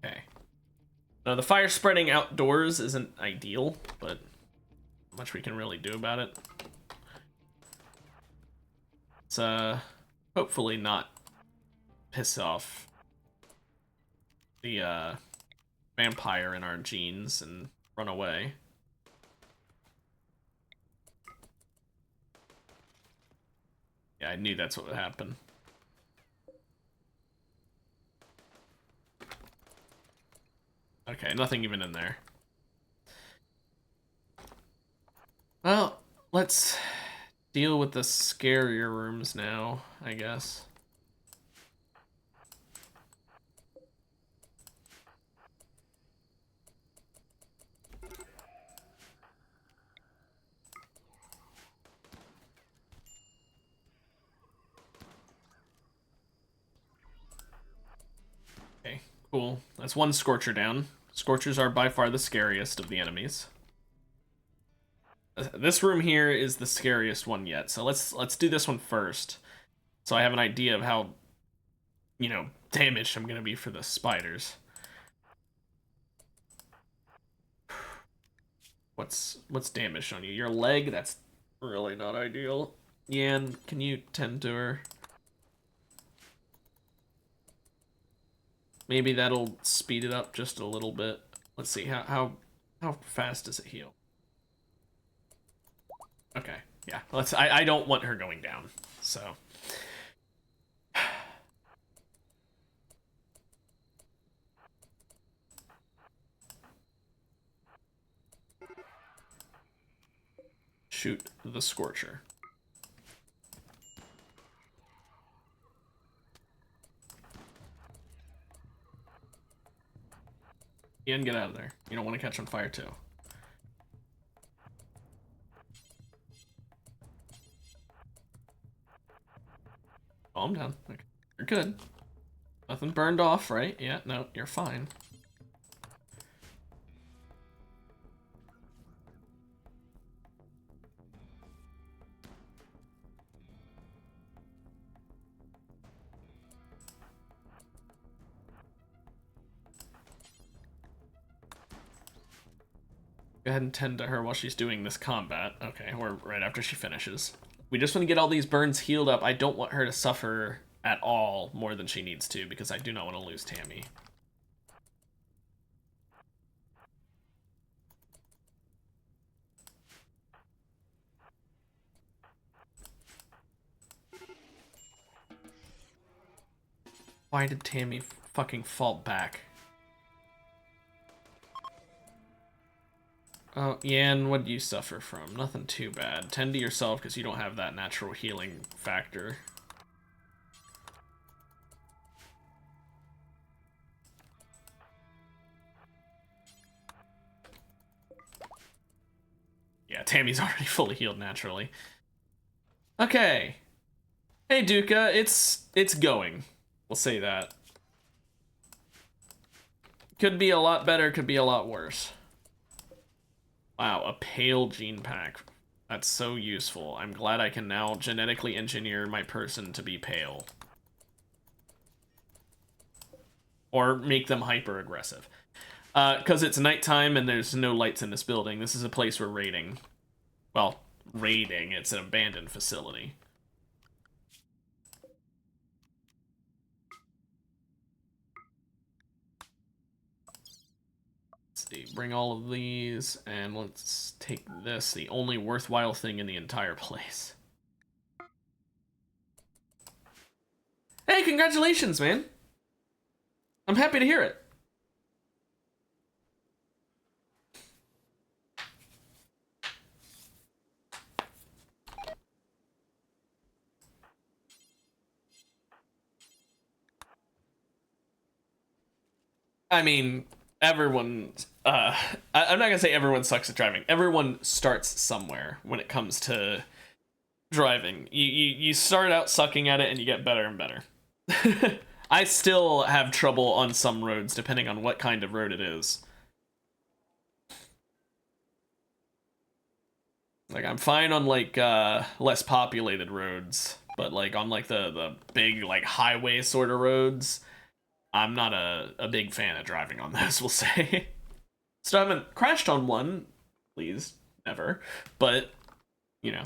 Okay. Now, the fire spreading outdoors isn't ideal, but not much we can really do about it. It's, hopefully not piss off the, vampire in our genes and run away. Yeah, I knew that's what would happen. Okay, nothing even in there. Well, let's deal with the scarier rooms now, I guess. Okay, cool. That's one Scorcher down. Scorchers are by far the scariest of the enemies. This room here is the scariest one yet, so let's do this one first. So I have an idea of how, you know, damaged I'm gonna be for the spiders. What's damaged on you? Your leg? That's really not ideal. Yan, can you tend to her? Maybe that'll speed it up just a little bit. Let's see, how fast does it heal? Okay, yeah. I don't want her going down, so. Shoot the Scorcher. Ian, get out of there. You don't want to catch on fire too. Calm down. Okay. You're good. Nothing burned off, right? Yeah, no, you're fine. Go ahead and tend to her while she's doing this combat. Okay, or right after she finishes. We just want to get all these burns healed up. I don't want her to suffer at all more than she needs to, because I do not want to lose Tammy. Why did Tammy fucking fall back? Oh, Yan, what do you suffer from? Nothing too bad. Tend to yourself because you don't have that natural healing factor. Yeah, Tammy's already fully healed naturally. Okay. Hey, Duca, it's going. We'll say that. Could be a lot better, could be a lot worse. Wow, a pale gene pack. That's so useful. I'm glad I can now genetically engineer my person to be pale. Or make them hyper-aggressive. Because it's nighttime and there's no lights in this building. This is a place we're raiding. Well, raiding. It's an abandoned facility. Let's see. Bring all of these, and let's take this. The only worthwhile thing in the entire place. Hey, congratulations, man! I'm happy to hear it. I mean, everyone, I'm not gonna say everyone sucks at driving. Everyone starts somewhere when it comes to driving. You start out sucking at it and you get better and better. I still have trouble on some roads, depending on what kind of road it is. Like, I'm fine on, like, less populated roads, but, like, on, like, the big, like, highway sort of roads, I'm not a big fan of driving on those, we'll say. So I haven't crashed on one, please, never, but, you know.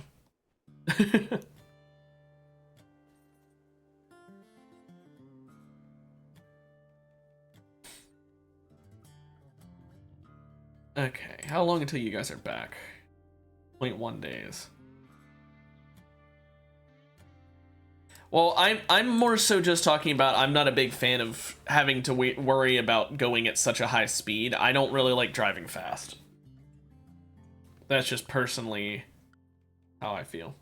Okay, how long until you guys are back? 0.1 days. Well, I'm more so just talking about I'm not a big fan of having to worry about going at such a high speed. I don't really like driving fast. That's just personally how I feel.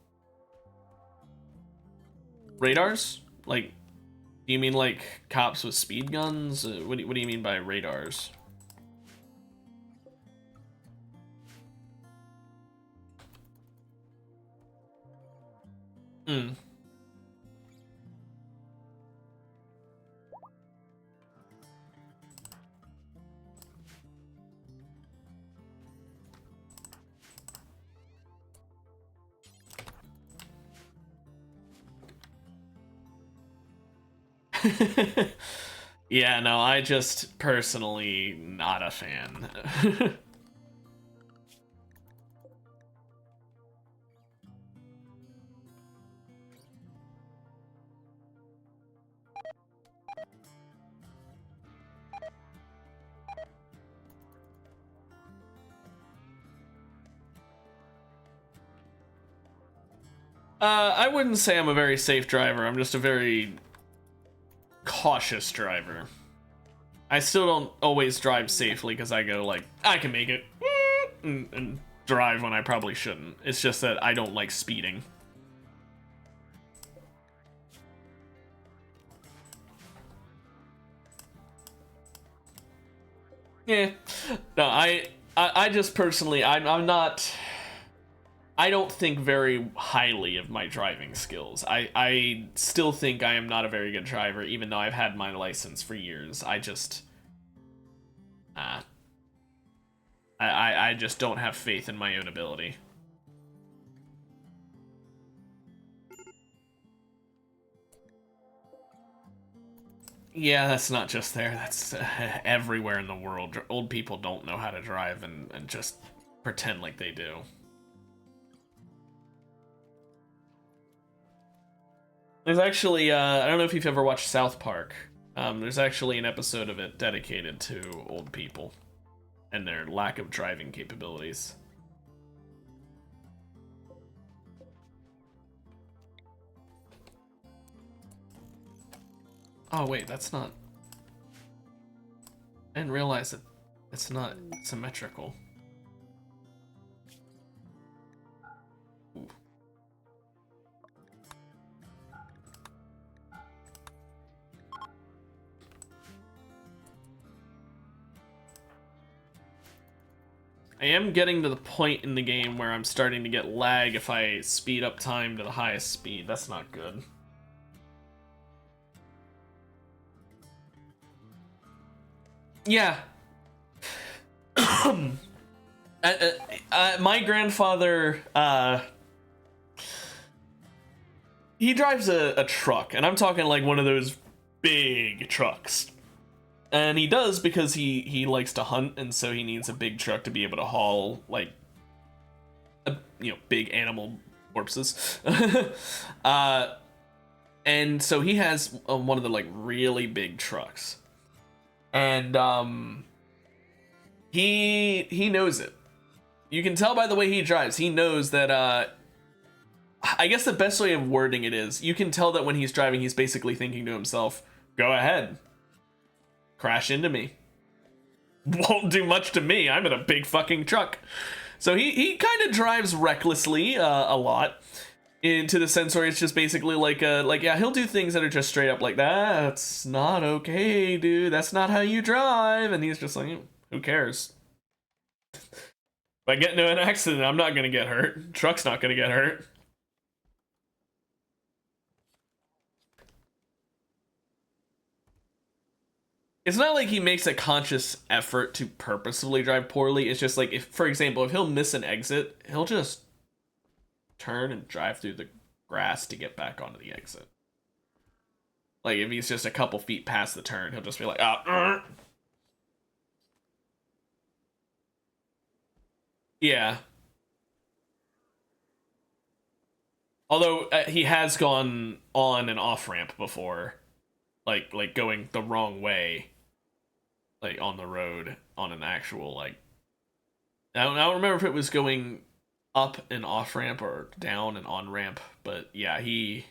Radars? Like, do you mean like cops with speed guns? What do you mean by radars? Hmm. Yeah, no, I just personally not a fan. I wouldn't say I'm a very safe driver. I'm just a very cautious driver. I still don't always drive safely because I go like, I can make it, and drive when I probably shouldn't. It's just that I don't like speeding. Yeah. No, I just personally, I'm not, I don't think very highly of my driving skills. I still think I am not a very good driver, even though I've had my license for years. I just, I just don't have faith in my own ability. Yeah, that's not just there. That's everywhere in the world. Old people don't know how to drive and just pretend like they do. There's actually, I don't know if you've ever watched South Park. There's actually an episode of it dedicated to old people and their lack of driving capabilities. Oh wait, that's not... I didn't realize that it's not symmetrical. Ooh. I am getting to the point in the game where I'm starting to get lag if I speed up time to the highest speed. That's not good. Yeah. My grandfather, he drives a truck, and I'm talking like one of those big trucks. And he does because he likes to hunt, and so he needs a big truck to be able to haul, like, big animal corpses. And so he has one of the, like, really big trucks. And, he knows it. You can tell by the way he drives. He knows that, I guess the best way of wording it is, you can tell that when he's driving, he's basically thinking to himself, go ahead. Crash into me. Won't do much to me. I'm in a big fucking truck. So he kind of drives recklessly a lot, into the sense where it's just basically like yeah, he'll do things that are just straight up like, that's not okay, dude. That's not how you drive. And he's just like, who cares? If I get into an accident, I'm not gonna get hurt. Truck's not gonna get hurt. It's not like he makes a conscious effort to purposefully drive poorly. It's just like, if, for example, if he'll miss an exit, he'll just turn and drive through the grass to get back onto the exit. Like, if he's just a couple feet past the turn, he'll just be like, yeah. Although, he has gone on an off-ramp before. Like going the wrong way. Like, on the road, on an actual, like... I don't remember if it was going up an off-ramp or down an on-ramp, but yeah, he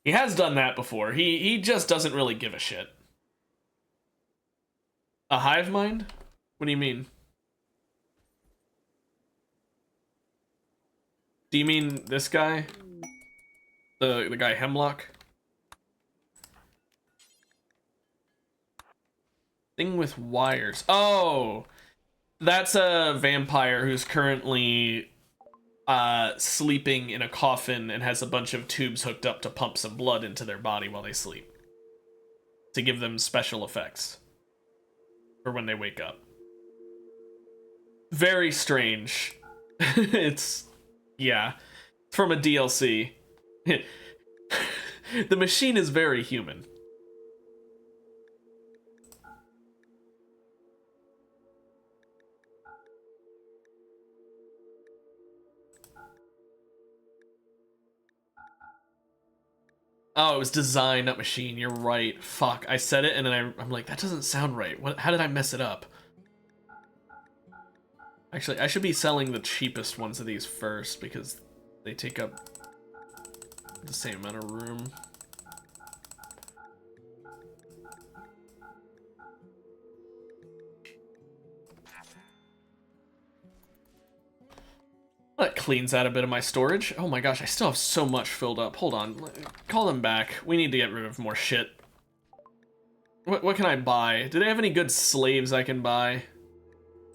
has done that before. He just doesn't really give a shit. A hive mind? What do you mean? Do you mean this guy? The guy Hemlock? Thing with wires. Oh! That's a vampire who's currently sleeping in a coffin and has a bunch of tubes hooked up to pump some blood into their body while they sleep. To give them special effects. For when they wake up. Very strange. It's... yeah. From a DLC. The machine is very human. Oh, it was design, not machine. You're right. Fuck. I said it and then I'm like, that doesn't sound right. What? How did I mess it up? Actually, I should be selling the cheapest ones of these first because they take up the same amount of room. That cleans out a bit of my storage. Oh my gosh, I still have so much filled up. Hold on. Call them back. We need to get rid of more shit. What can I buy? Do they have any good slaves I can buy?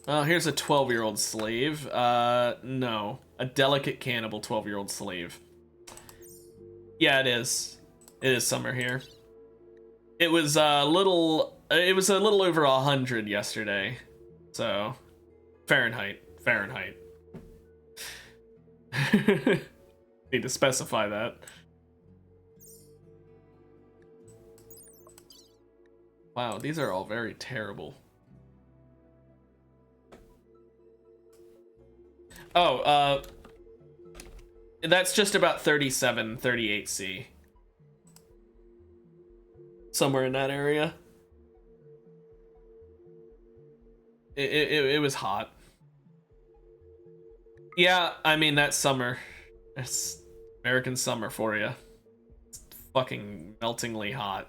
Oh, here's a 12-year-old slave. No. A delicate cannibal 12-year-old slave. Yeah, it is. It is summer here. It was a little over 100 yesterday. So, Fahrenheit. Need to specify that. Wow, these are all very terrible. Oh, that's just about 37, 38C. Somewhere in that area. It was hot. Yeah, I mean, that's summer. It's American summer for you. It's fucking meltingly hot.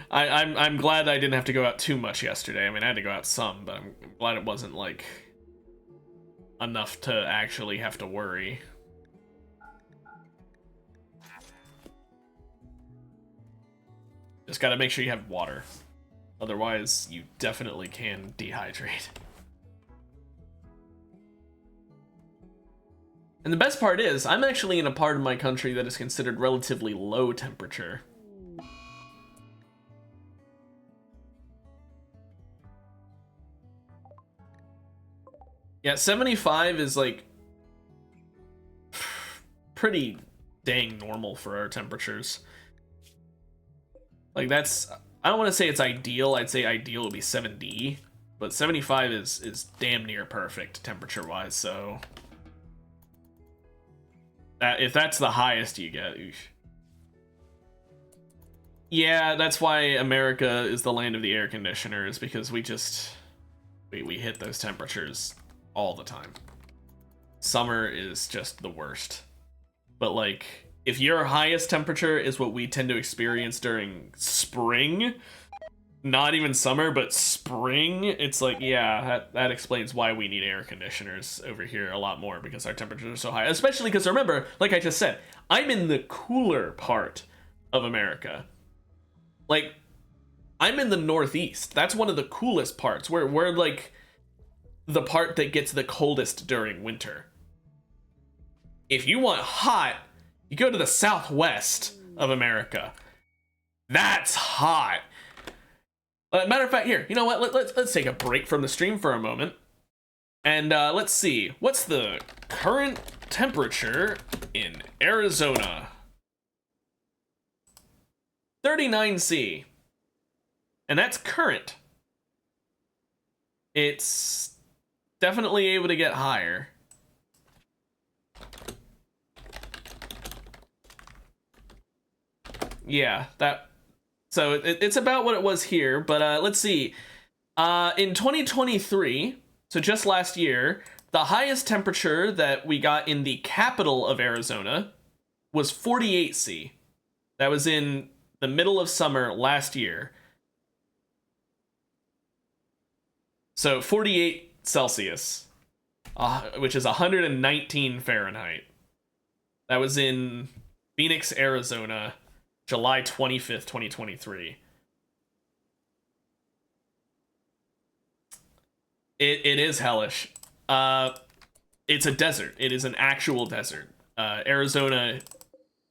I'm glad I didn't have to go out too much yesterday. I mean, I had to go out some, but I'm glad it wasn't like enough to actually have to worry. Just gotta make sure you have water. Otherwise, you definitely can dehydrate. And the best part is, I'm actually in a part of my country that is considered relatively low temperature. Yeah, 75 is like pretty dang normal for our temperatures. Like that's, I don't want to say it's ideal. I'd say ideal would be 70, but 75 is damn near perfect temperature wise. So if that's the highest you get, oof. Yeah, that's why America is the land of the air conditioners, because we hit those temperatures all the time. Summer is just the worst. But like, if your highest temperature is what we tend to experience during spring, not even summer, but spring, it's like, yeah, that explains why we need air conditioners over here a lot more, because our temperatures are so high. Especially because, remember, like I just said, I'm in the cooler part of America. Like, I'm in the Northeast. That's one of the coolest parts. We're like the part that gets the coldest during winter. If you want hot, you go to the Southwest of America. That's hot. Matter of fact, here, you know what? Let's take a break from the stream for a moment. And let's see. What's the current temperature in Arizona? 39C. And that's current. It's definitely able to get higher. Yeah, so it's about what it was here, but let's see. In 2023, so just last year, the highest temperature that we got in the capital of Arizona was 48C. That was in the middle of summer last year. So 48 Celsius, which is 119 Fahrenheit. That was in Phoenix, Arizona, July 25th, 2023. It is hellish. It's a desert. It is an actual desert. Arizona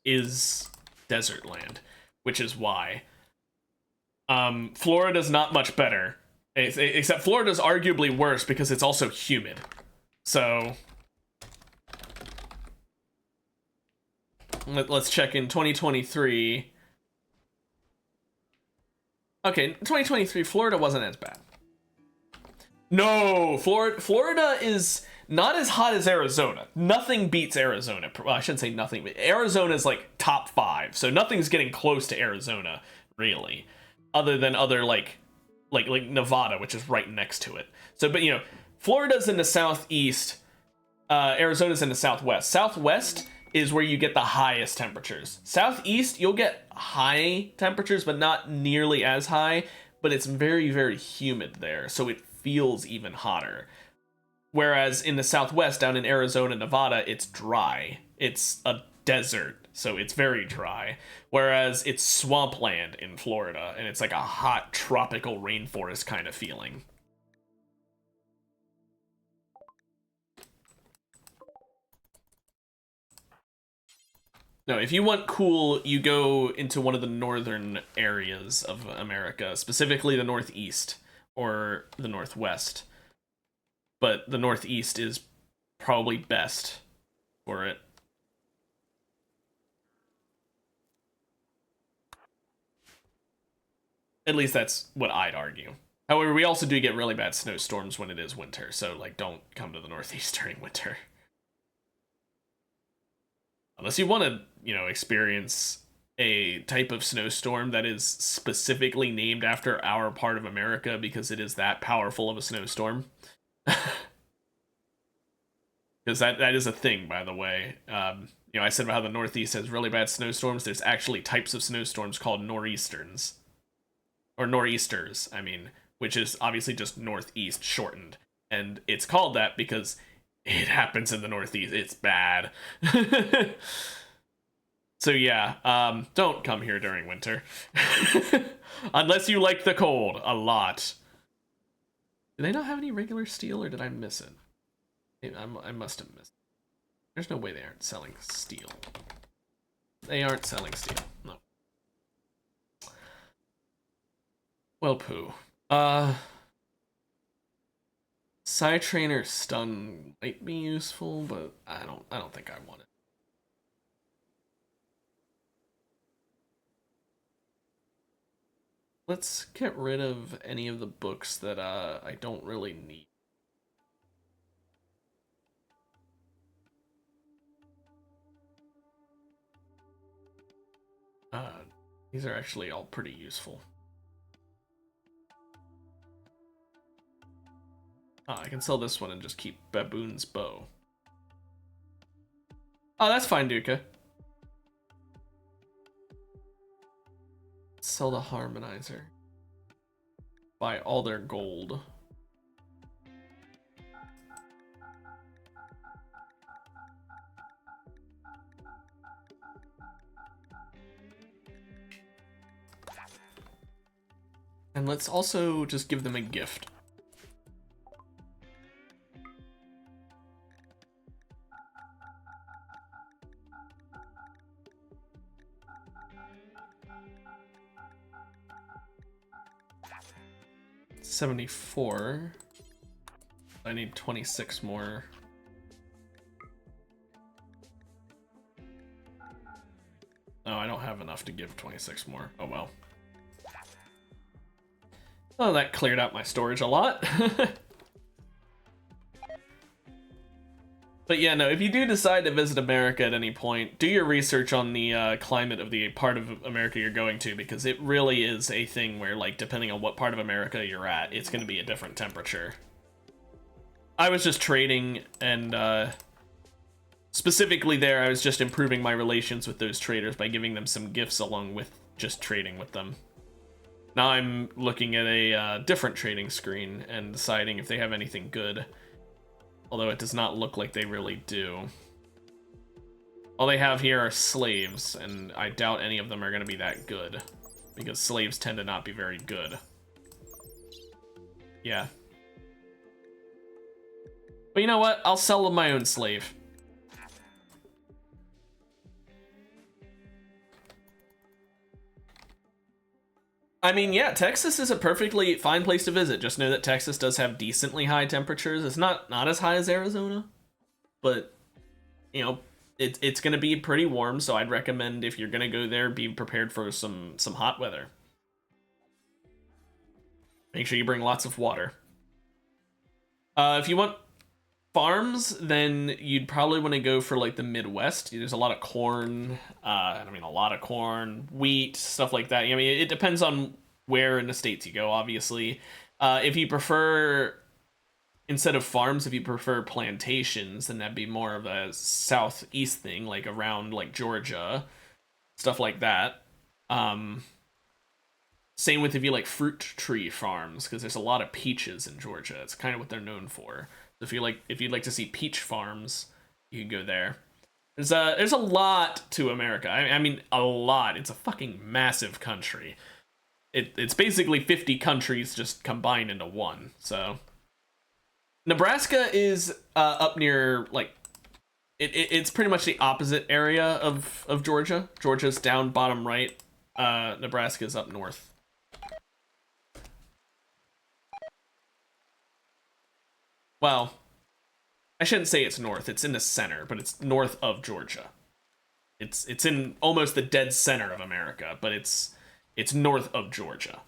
is desert land, which is why. Florida's not much better. Except Florida's arguably worse because it's also humid. So let's check in 2023. Okay, 2023, Florida wasn't as bad. No, Florida is not as hot as Arizona. Nothing beats Arizona. Well, I shouldn't say nothing, but Arizona's like top 5. So nothing's getting close to Arizona, really. Other than other like Nevada, which is right next to it. So, but you know, Florida's in the southeast, Arizona's in the southwest. Southwest is where you get the highest temperatures. Southeast, you'll get high temperatures, but not nearly as high, but it's very, very humid there, so it feels even hotter. Whereas in the southwest, down in Arizona, Nevada, it's dry. It's a desert, so it's very dry. Whereas it's swampland in Florida, and it's like a hot tropical rainforest kind of feeling. No, if you want cool, you go into one of the northern areas of America, specifically the Northeast or the Northwest. But the Northeast is probably best for it. At least that's what I'd argue. However, we also do get really bad snowstorms when it is winter, so like don't come to the Northeast during winter. Unless you want to, experience a type of snowstorm that is specifically named after our part of America because it is that powerful of a snowstorm. Because that is a thing, by the way. I said about how the Northeast has really bad snowstorms. There's actually types of snowstorms called nor'easterns. Or nor'easters, I mean, which is obviously just northeast shortened. And it's called that because it happens in the Northeast. It's bad. So yeah, don't come here during winter. Unless you like the cold a lot. Do they not have any regular steel, or did I miss it? I must have missed it. There's no way they aren't selling steel. They aren't selling steel. No. Well, poo. Psy Trainer Stun might be useful, but I don't think I want it. Let's get rid of any of the books that I don't really need. These are actually all pretty useful. I can sell this one and just keep Baboon's Bow. Oh, that's fine, Duca. Sell the Harmonizer. Buy all their gold. And let's also just give them a gift. $74. I need 26 more. No, I don't have enough to give 26 more. Oh well. Oh, that cleared out my storage a lot. But yeah, no, if you do decide to visit America at any point, do your research on the climate of the part of America you're going to, because it really is a thing where, like, depending on what part of America you're at, it's going to be a different temperature. I was just trading, and specifically there, I was just improving my relations with those traders by giving them some gifts along with just trading with them. Now I'm looking at a different trading screen and deciding if they have anything good. Although it does not look like they really do. All they have here are slaves, and I doubt any of them are going to be that good. Because slaves tend to not be very good. Yeah. But you know what? I'll sell them my own slave. I mean, yeah, Texas is a perfectly fine place to visit. Just know that Texas does have decently high temperatures. It's not as high as Arizona, but, it's going to be pretty warm, so I'd recommend if you're going to go there, be prepared for some hot weather. Make sure you bring lots of water. If you want farms, then you'd probably want to go for, like, the Midwest. There's a lot of corn, wheat, stuff like that. I mean, it depends on where in the states you go, obviously. If you prefer, instead of farms, if you prefer plantations, then that'd be more of a southeast thing, like around, like, Georgia, stuff like that. Same with if you like fruit tree farms, because there's a lot of peaches in Georgia. It's kind of what they're known for. If you'd like to see peach farms, you can go there. There's a lot to America. I mean, a lot. It's a fucking massive country. It's basically 50 countries just combined into one. So Nebraska is up near, like, it's pretty much the opposite area of Georgia. Georgia's down bottom right. Nebraska's up north. Well, I shouldn't say it's north. It's in the center, but it's north of Georgia. It's in almost the dead center of America, but it's north of Georgia.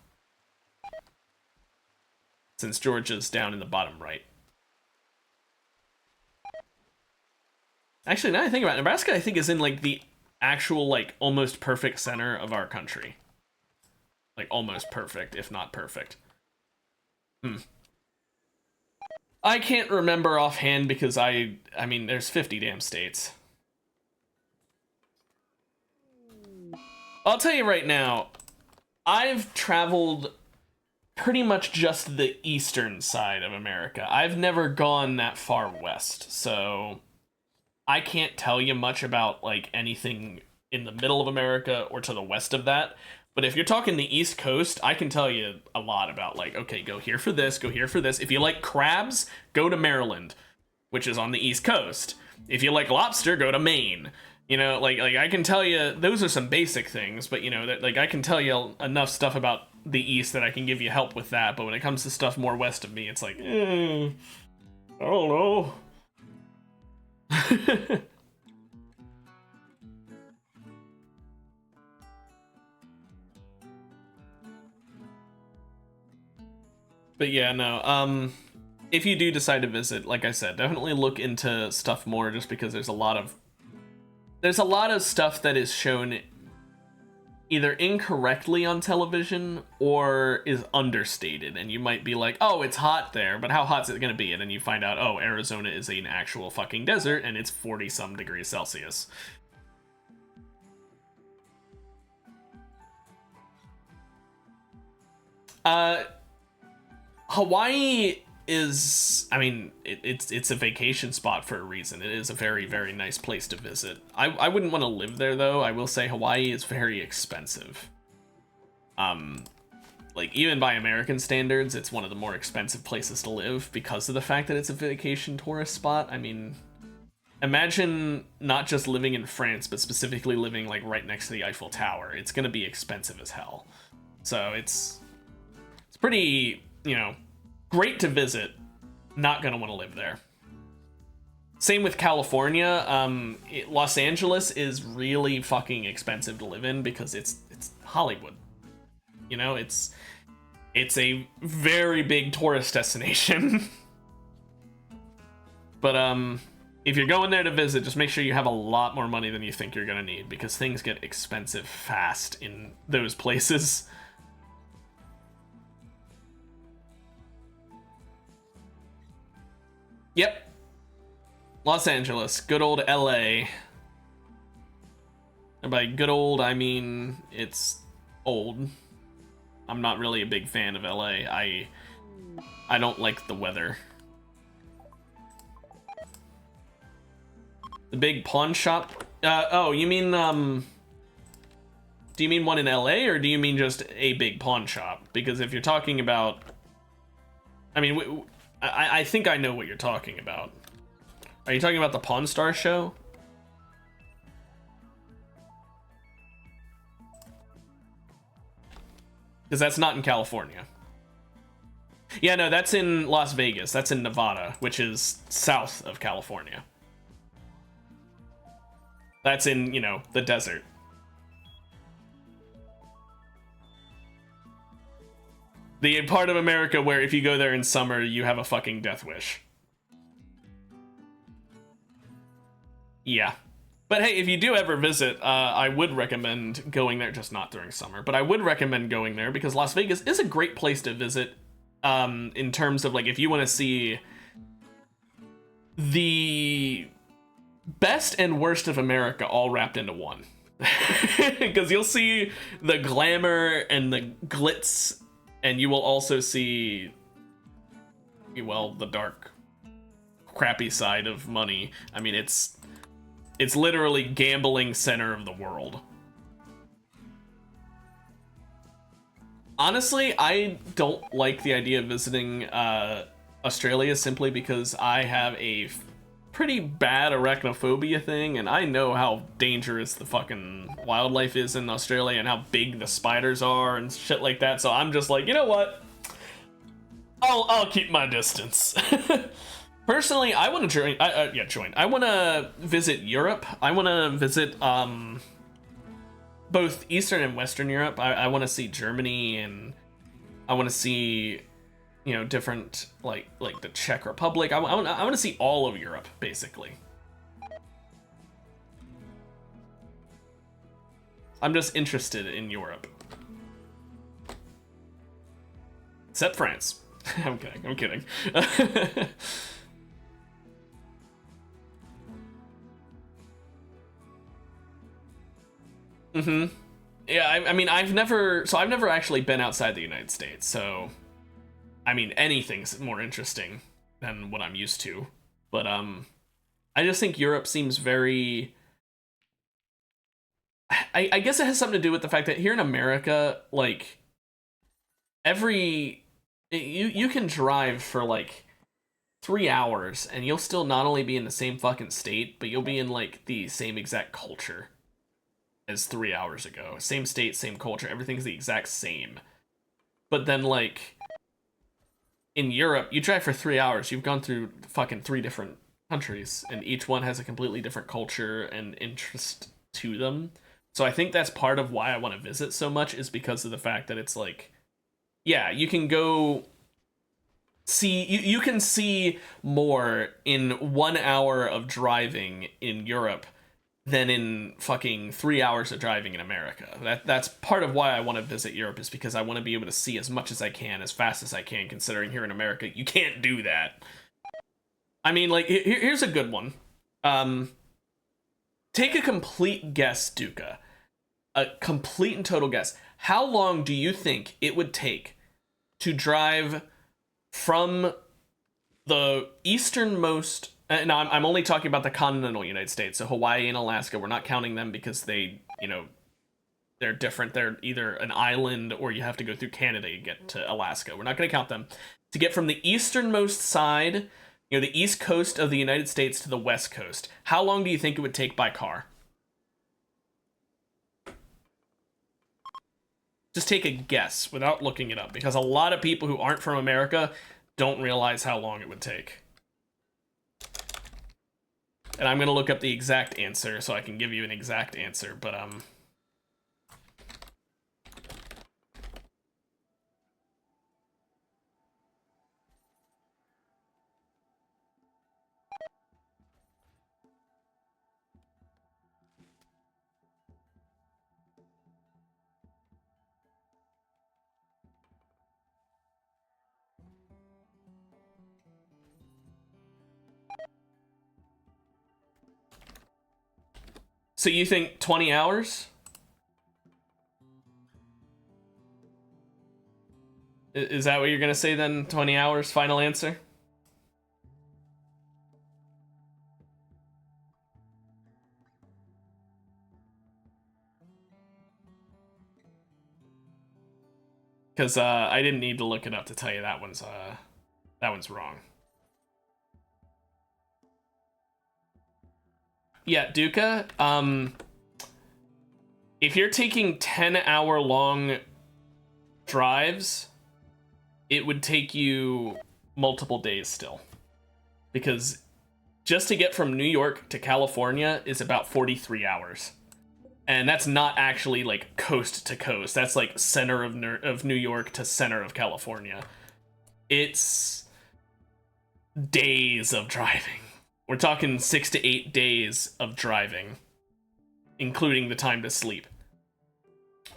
since Georgia's down in the bottom right. Actually, now I think about it, Nebraska, I think, is in, like, the actual, like, almost perfect center of our country. Like, almost perfect, if not perfect. I can't remember offhand because I mean, there's 50 damn states. I'll tell you right now, I've traveled pretty much just the eastern side of America. I've never gone that far west, so I can't tell you much about, like, anything in the middle of America or to the west of that. But if you're talking the East Coast, I can tell you a lot about, like, okay, go here for this, go here for this. If you like crabs, go to Maryland, which is on the East Coast. If you like lobster, go to Maine. You know, like I can tell you, those are some basic things, but, you know, that, like, I can tell you enough stuff about the East that I can give you help with that. But when it comes to stuff more west of me, it's like, I don't know. But yeah, no, if you do decide to visit, like I said, definitely look into stuff more, just because there's a lot of stuff that is shown either incorrectly on television or is understated, and you might be like, oh, it's hot there, but how hot's it gonna be? And then you find out, oh, Arizona is an actual fucking desert and it's 40 some degrees Celsius. Hawaii is, I mean, it's a vacation spot for a reason. It is a very, very nice place to visit. I wouldn't want to live there, though. I will say Hawaii is very expensive. Like, even by American standards, it's one of the more expensive places to live because of the fact that it's a vacation tourist spot. I mean, imagine not just living in France, but specifically living, like, right next to the Eiffel Tower. It's gonna be expensive as hell. So it's pretty, you know, great to visit, not gonna want to live there. Same with California. Los Angeles is really fucking expensive to live in because it's Hollywood. You know, it's a very big tourist destination. But if you're going there to visit, just make sure you have a lot more money than you think you're gonna need, because things get expensive fast in those places. Yep. Los Angeles. Good old LA. And by good old, I mean it's old. I'm not really a big fan of LA. I don't like the weather. The big pawn shop? Oh, you mean, do you mean one in LA, or do you mean just a big pawn shop? Because if you're talking about... I mean, I think I know what you're talking about. Are you talking about the Pawn Star show? Because that's not in California. Yeah, no, that's in Las Vegas. That's in Nevada, which is south of California. That's in, you know, the desert. The part of America where if you go there in summer, you have a fucking death wish. Yeah. But hey, if you do ever visit, I would recommend going there, just not during summer, but I would recommend going there because Las Vegas is a great place to visit, in terms of, like, if you want to see the best and worst of America all wrapped into one. Because you'll see the glamour and the glitz, and you will also see, well, the dark, crappy side of money. I mean, it's literally gambling center of the world. Honestly, I don't like the idea of visiting Australia simply because I have a pretty bad arachnophobia thing, and I know how dangerous the fucking wildlife is in Australia and how big the spiders are and shit like that. So I'm just like, you know what? I'll keep my distance. Personally, I want to join. I want to visit Europe. I want to visit both Eastern and Western Europe. I want to see Germany, and I want to see, you know, different, like the Czech Republic. I want to see all of Europe, basically. I'm just interested in Europe. Except France. I'm kidding, I'm kidding. Mm-hmm. Yeah, I mean, I've never actually been outside the United States, so I mean, anything's more interesting than what I'm used to. But I just think Europe seems very. I guess it has something to do with the fact that here in America, like you can drive for like 3 hours and you'll still not only be in the same fucking state, but you'll be in like the same exact culture as 3 hours ago. Same state, same culture, everything's the exact same. But then like in Europe, you drive for 3 hours, you've gone through fucking 3 different countries, and each one has a completely different culture and interest to them. So I think that's part of why I want to visit so much, is because of the fact that it's like, yeah, you can go see, you can see more in 1 hour of driving in Europe than in fucking 3 hours of driving in America. That's part of why I want to visit Europe, is because I want to be able to see as much as I can, as fast as I can, considering here in America, you can't do that. I mean, like, here's a good one. Take a complete guess, Duca. A complete and total guess. How long do you think it would take to drive from the easternmost... Now, I'm only talking about the continental United States, so Hawaii and Alaska, we're not counting them because they, you know, they're different. They're either an island or you have to go through Canada to get to Alaska. We're not going to count them. To get from the easternmost side, you know, the east coast of the United States to the west coast, how long do you think it would take by car? Just take a guess without looking it up, because a lot of people who aren't from America don't realize how long it would take. And I'm going to look up the exact answer so I can give you an exact answer, but so you think 20 hours? Is that what you're going to say then? 20 hours, final answer? Because I didn't need to look it up to tell you that one's wrong. Yeah, Duca, if you're taking 10-hour long drives, it would take you multiple days still. Because just to get from New York to California is about 43 hours. And that's not actually like coast to coast. That's like center of New York to center of California. It's days of driving. We're talking 6 to 8 days of driving, including the time to sleep.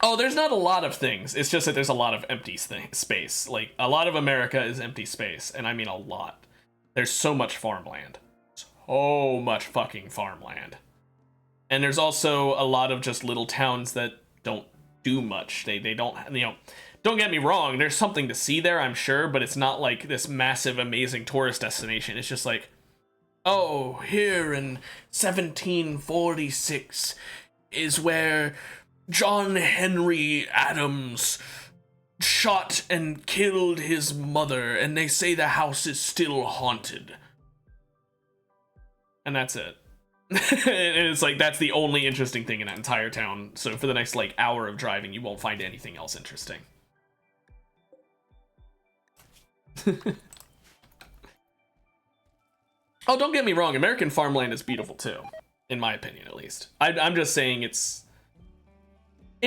Oh, there's not a lot of things. It's just that there's a lot of empty space. Like, a lot of America is empty space, and I mean a lot. There's so much farmland. So much fucking farmland. And there's also a lot of just little towns that don't do much. They don't, you know, don't get me wrong, there's something to see there, I'm sure, but it's not like this massive, amazing tourist destination. It's just like, oh, here in 1746 is where John Henry Adams shot and killed his mother, and they say the house is still haunted. And that's it. And it's like, that's the only interesting thing in that entire town. So for the next, like, hour of driving, you won't find anything else interesting. Oh, don't get me wrong, American farmland is beautiful too, in my opinion at least. I'm just saying it's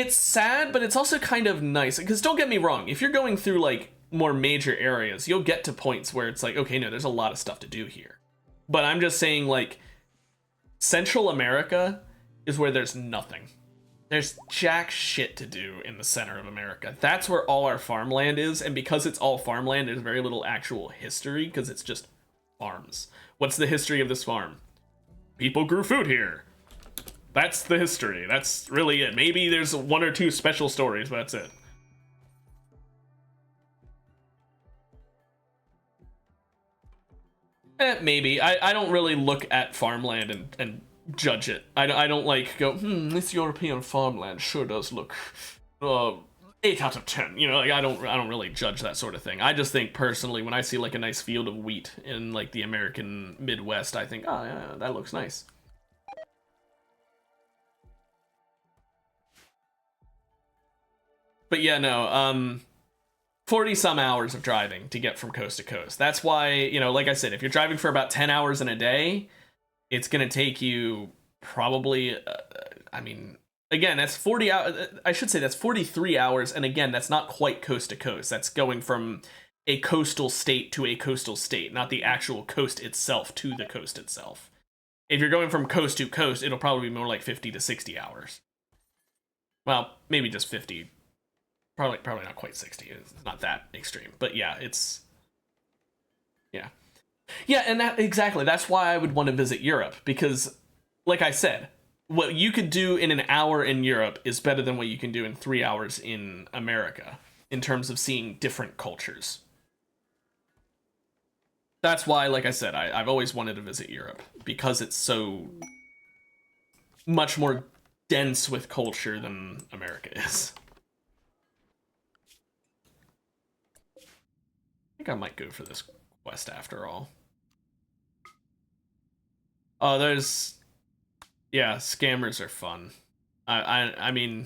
sad, but it's also kind of nice. Because don't get me wrong, if you're going through like more major areas, you'll get to points where it's like, okay, no, there's a lot of stuff to do here. But I'm just saying, like, Central America is where there's nothing. There's jack shit to do in the center of America. That's where all our farmland is, and because it's all farmland, there's very little actual history, because it's just farms. What's the history of this farm? People grew food here. That's the history. That's really it. Maybe there's one or two special stories, but that's it. Maybe. I don't really look at farmland and judge it. I don't like go, this European farmland sure does look 8 out of 10. You know, like I don't really judge that sort of thing. I just think personally, when I see like a nice field of wheat in like the American Midwest, I think, oh yeah, that looks nice. But yeah, no, 40 some hours of driving to get from coast to coast. That's why, you know, like I said, if you're driving for about 10 hours in a day, it's going to take you probably, I mean, again, that's 40 hours. I should say that's 43 hours. And again, that's not quite coast to coast. That's going from a coastal state to a coastal state, not the actual coast itself to the coast itself. If you're going from coast to coast, it'll probably be more like 50 to 60 hours. Well, maybe just 50. Probably not quite 60. It's not that extreme. But yeah, it's... Yeah. Yeah, and that exactly. That's why I would want to visit Europe. Because, like I said, what you could do in an hour in Europe is better than what you can do in 3 hours in America. In terms of seeing different cultures. That's why, like I said, I've always wanted to visit Europe. Because it's so... much more dense with culture than America is. I think I might go for this quest after all. Oh, there's... Yeah, scammers are fun. I mean...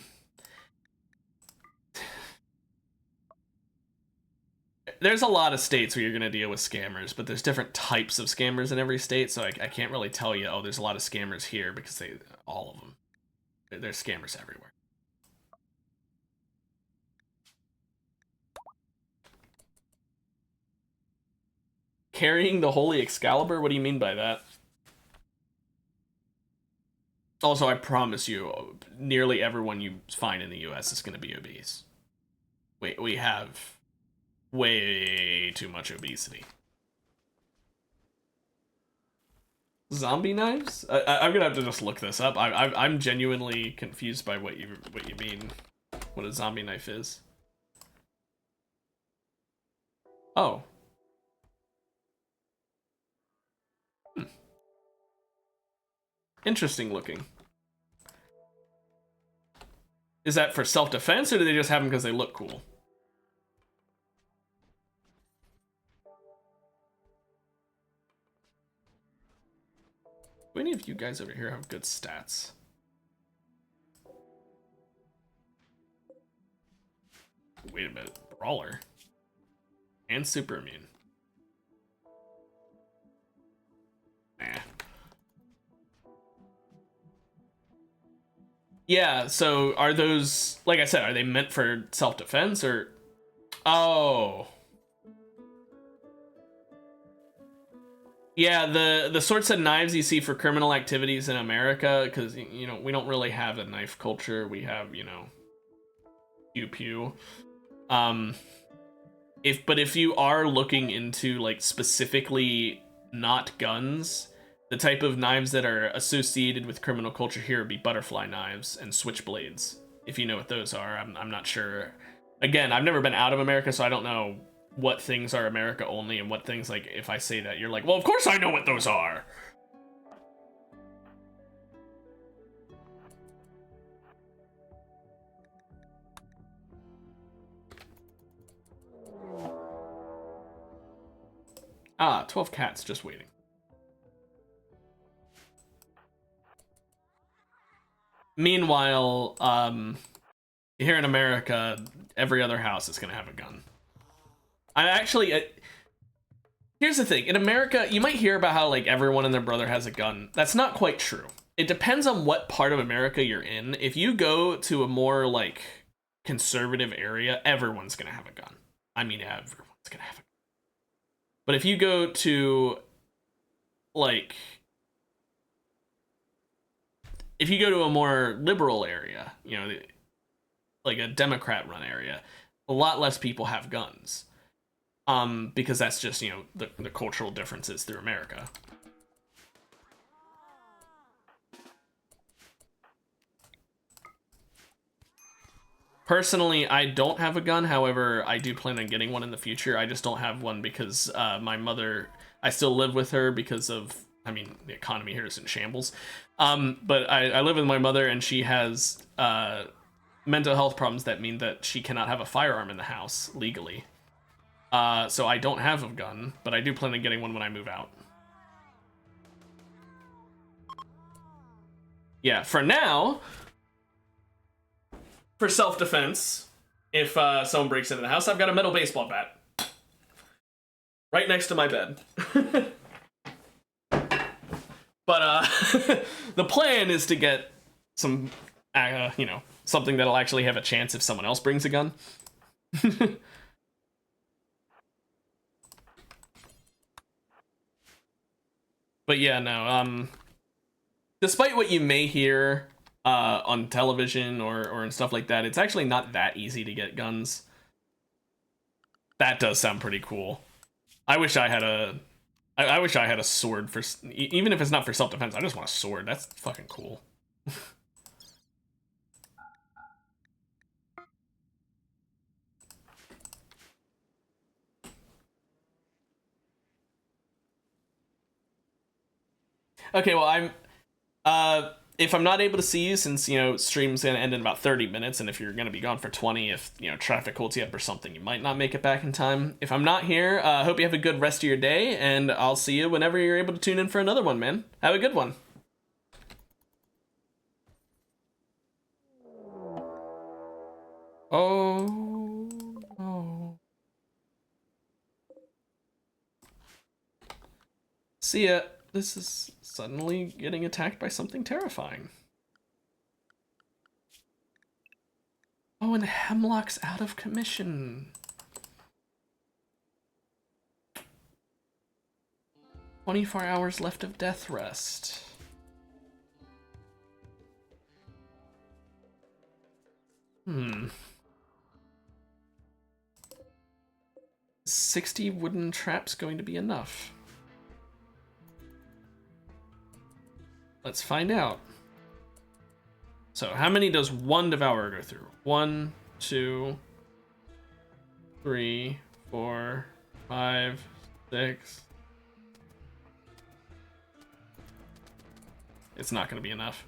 There's a lot of states where you're going to deal with scammers, but there's different types of scammers in every state, so I can't really tell you, oh, there's a lot of scammers here, because all of them. There's scammers everywhere. Carrying the Holy Excalibur? What do you mean by that? Also, I promise you, nearly everyone you find in the US is going to be obese. We have way too much obesity. Zombie knives? I'm gonna have to just look this up. I'm genuinely confused by what you mean. What a zombie knife is. Oh. Interesting looking. Is that for self-defense, or do they just have them because they look cool? Do any of you guys over here have good stats? Wait a minute. Brawler. And super immune. Nah. Yeah, so are those, like I said, are they meant for self-defense or... Oh. Yeah, the sorts of knives you see for criminal activities in America, because, you know, we don't really have a knife culture. We have, you know, pew-pew. But if you are looking into, like, specifically not guns... The type of knives that are associated with criminal culture here would be butterfly knives and switchblades. If you know what those are, I'm not sure. Again, I've never been out of America, so I don't know what things are America only and what things, like, if I say that, you're like, well, of course I know what those are. Ah, 12 cats just waiting. Meanwhile, here in America, every other house is going to have a gun. Here's the thing. In America, you might hear about how, like, everyone and their brother has a gun. That's not quite true. It depends on what part of America you're in. If you go to a more, like, conservative area, everyone's going to have a gun. I mean, everyone's gonna have a. But if you go to, like, if you go to a more liberal area, you know, like a Democrat-run area, a lot less people have guns. Because that's just, you know, the cultural differences through America. Personally, I don't have a gun. However, I do plan on getting one in the future. I just don't have one because my mother, I still live with her because of, I mean, the economy here is in shambles. But I live with my mother, and she has mental health problems that mean that she cannot have a firearm in the house legally. So I don't have a gun, but I do plan on getting one when I move out. Yeah, for now, for self-defense, if someone breaks into the house, I've got a metal baseball bat right next to my bed. But the plan is to get some, you know, something that'll actually have a chance if someone else brings a gun. But yeah, no, despite what you may hear on television or in stuff like that, it's actually not that easy to get guns. That does sound pretty cool. I wish I had a sword for, even if it's not for self-defense, I just want a sword. That's fucking cool. Okay, well, if I'm not able to see you, since, you know, stream's gonna end in about 30 minutes, and if you're gonna be gone for 20, if, you know, traffic holds you up or something, you might not make it back in time. If I'm not here, hope you have a good rest of your day, and I'll see you whenever you're able to tune in for another one, man. Have a good one. Oh, no. See ya. This is suddenly getting attacked by something terrifying. Oh, and Hemlock's out of commission. 24 hours left of death rest. Hmm. 60 wooden traps going to be enough? Let's find out. So, how many does one devourer go through? 1, 2, 3, 4, 5, 6. It's not going to be enough.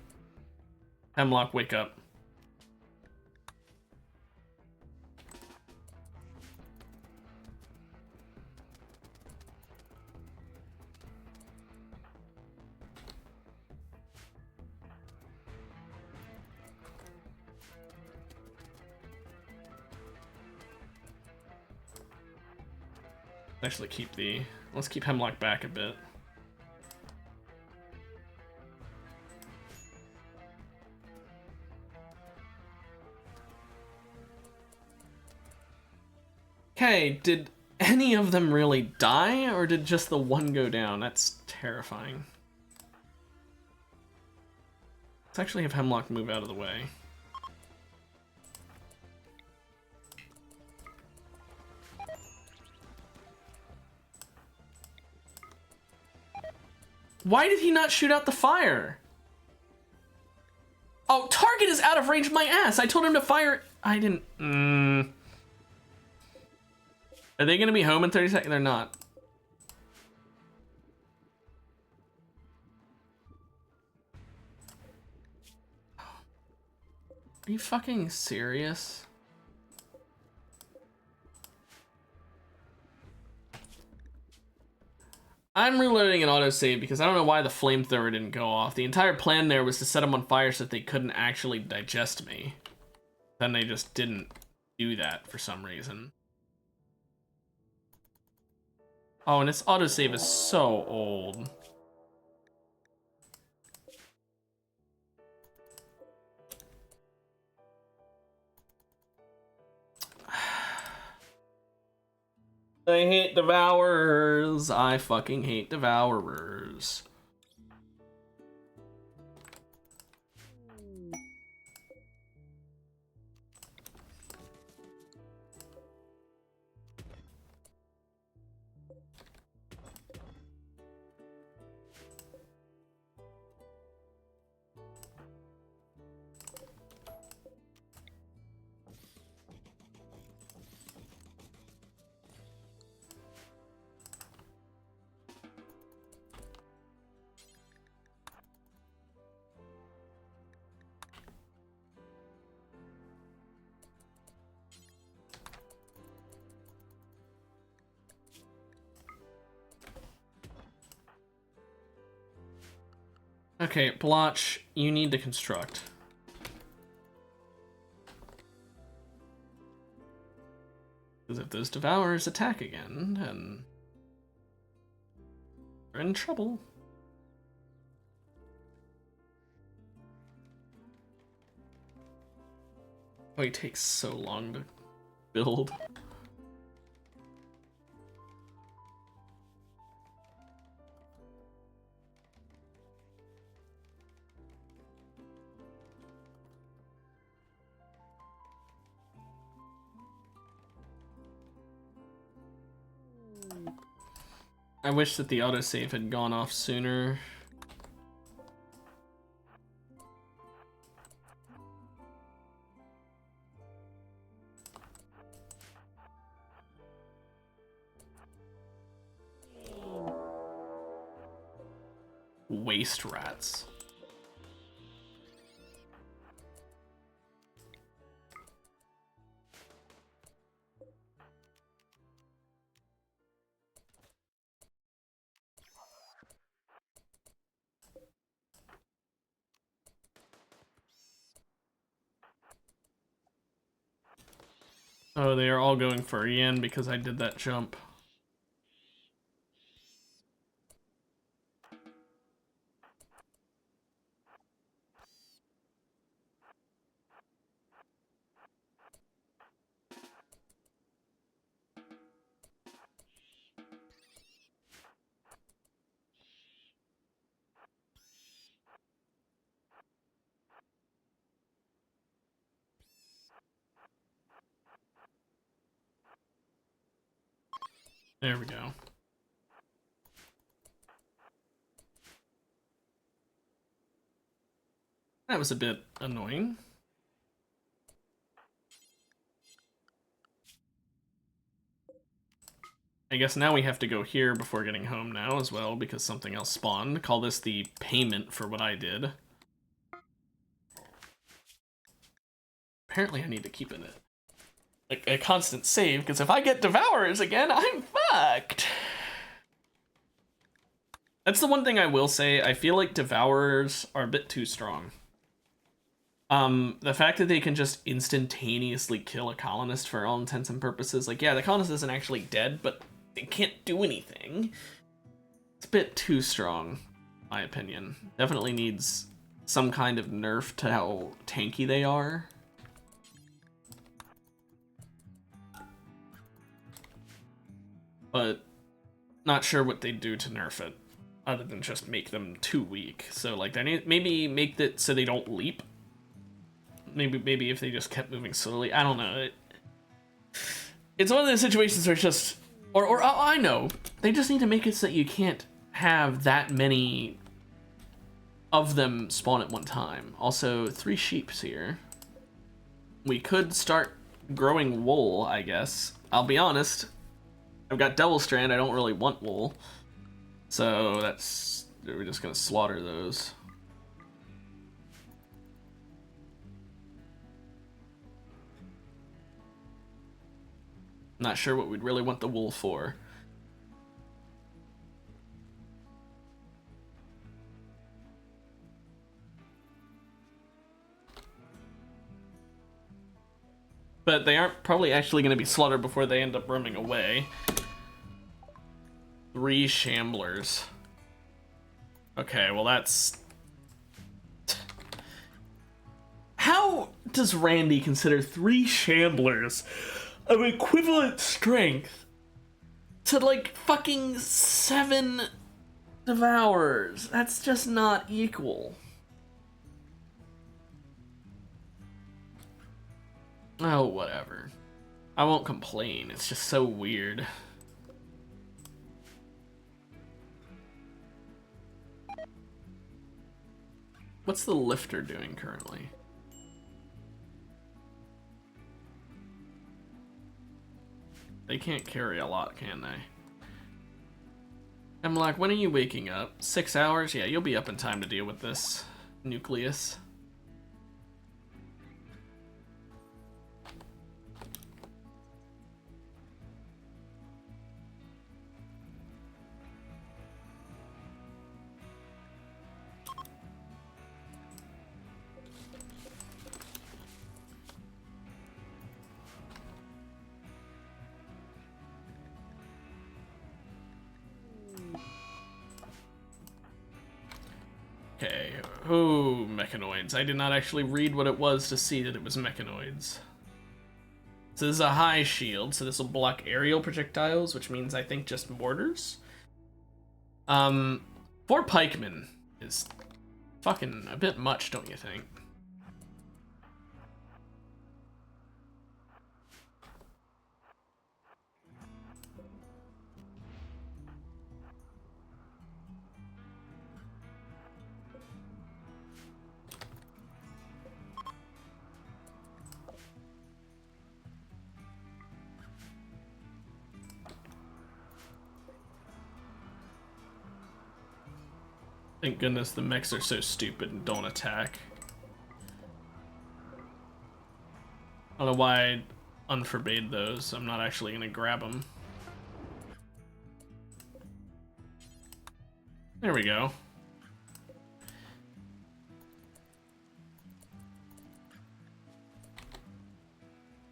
Hemlock, wake up. Actually let's keep Hemlock back a bit. Okay, did any of them really die, or did just the one go down? That's terrifying. Let's actually have Hemlock move out of the way. Why did he not shoot out the fire? Oh, target is out of range of my ass. I told him to fire. I didn't. Are they gonna be home in 30 seconds? They're not. Are you fucking serious? I'm reloading an autosave because I don't know why the flamethrower didn't go off. The entire plan there was to set them on fire so that they couldn't actually digest me. Then they just didn't do that for some reason. Oh, and its autosave is so old. I hate devourers. I fucking hate devourers. Okay, Blotch, you need to construct. Because if those devourers attack again, then we're in trouble. Oh, he takes so long to build. I wish that the autosave had gone off sooner. Waste rats. Oh, they are all going for yen because I did that jump. There we go. That was a bit annoying. I guess now we have to go here before getting home now as well because something else spawned. Call this the payment for what I did. Apparently I need to keep in it like a constant save because if I get devourers again, I'm fucked. That's the one thing I will say. I feel like devourers are a bit too strong. The fact that they can just instantaneously kill a colonist for all intents and purposes, like, yeah, the colonist isn't actually dead, but they can't do anything. It's a bit too strong, in my opinion. Definitely needs some kind of nerf to how tanky they are. But not sure what they'd do to nerf it, other than just make them too weak. So, like, they need, maybe make it so they don't leap. Maybe if they just kept moving slowly. I don't know. It's one of those situations where it's just... Or I know. They just need to make it so that you can't have that many of them spawn at one time. Also, 3 sheeps here. We could start growing wool, I guess. I'll be honest. I've got double strand. I don't really want wool. So that's... We're just going to slaughter those. Not sure what we'd really want the wool for. But they aren't probably actually going to be slaughtered before they end up roaming away. 3 shamblers. Okay, well that's... How does Randy consider 3 shamblers of equivalent strength to like fucking 7 devours. That's just not equal. Oh, whatever. I won't complain. It's just so weird. What's the lifter doing currently? They can't carry a lot, can they? I'm like, when are you waking up? 6 hours? Yeah, you'll be up in time to deal with this nucleus. Okay, oh, mechanoids. I did not actually read what it was to see that it was mechanoids. So this is a high shield, so this will block aerial projectiles, which means I think just mortars. 4 pikemen is fucking a bit much, don't you think? Thank goodness the mechs are so stupid and don't attack. I don't know why I unforbade those. I'm not actually gonna grab them. There we go.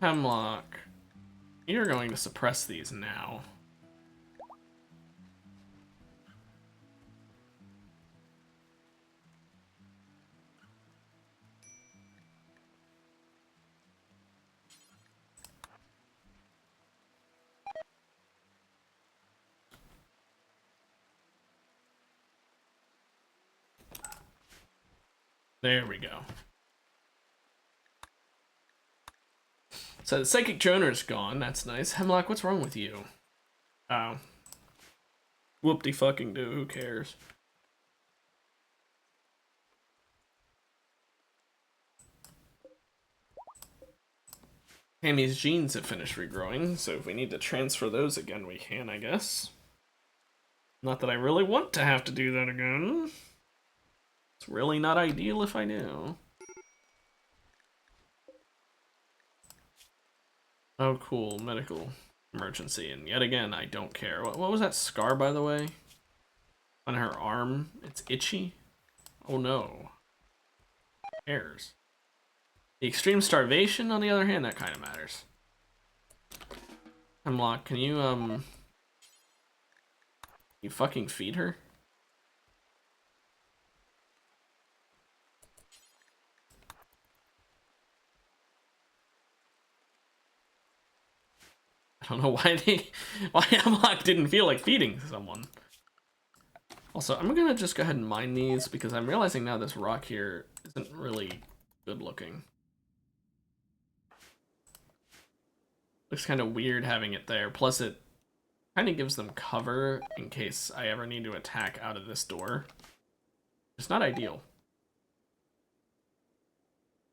Hemlock. You're going to suppress these now. There we go. So the psychic droner's gone. That's nice. Hemlock, what's wrong with you? Oh. Whoop-de-fucking-do. Who cares? Tammy's genes have finished regrowing, so if we need to transfer those again, we can, I guess. Not that I really want to have to do that again. It's really not ideal if I do. Oh, cool. Medical emergency. And yet again, I don't care. What was that scar, by the way? On her arm? It's itchy? Oh, no. Cares. The extreme starvation, on the other hand, that kind of matters. Hemlock, can you fucking feed her? I don't know why Hemlock didn't feel like feeding someone. Also, I'm gonna just go ahead and mine these because I'm realizing now this rock here isn't really good looking. Looks kind of weird having it there. Plus it kind of gives them cover in case I ever need to attack out of this door. It's not ideal.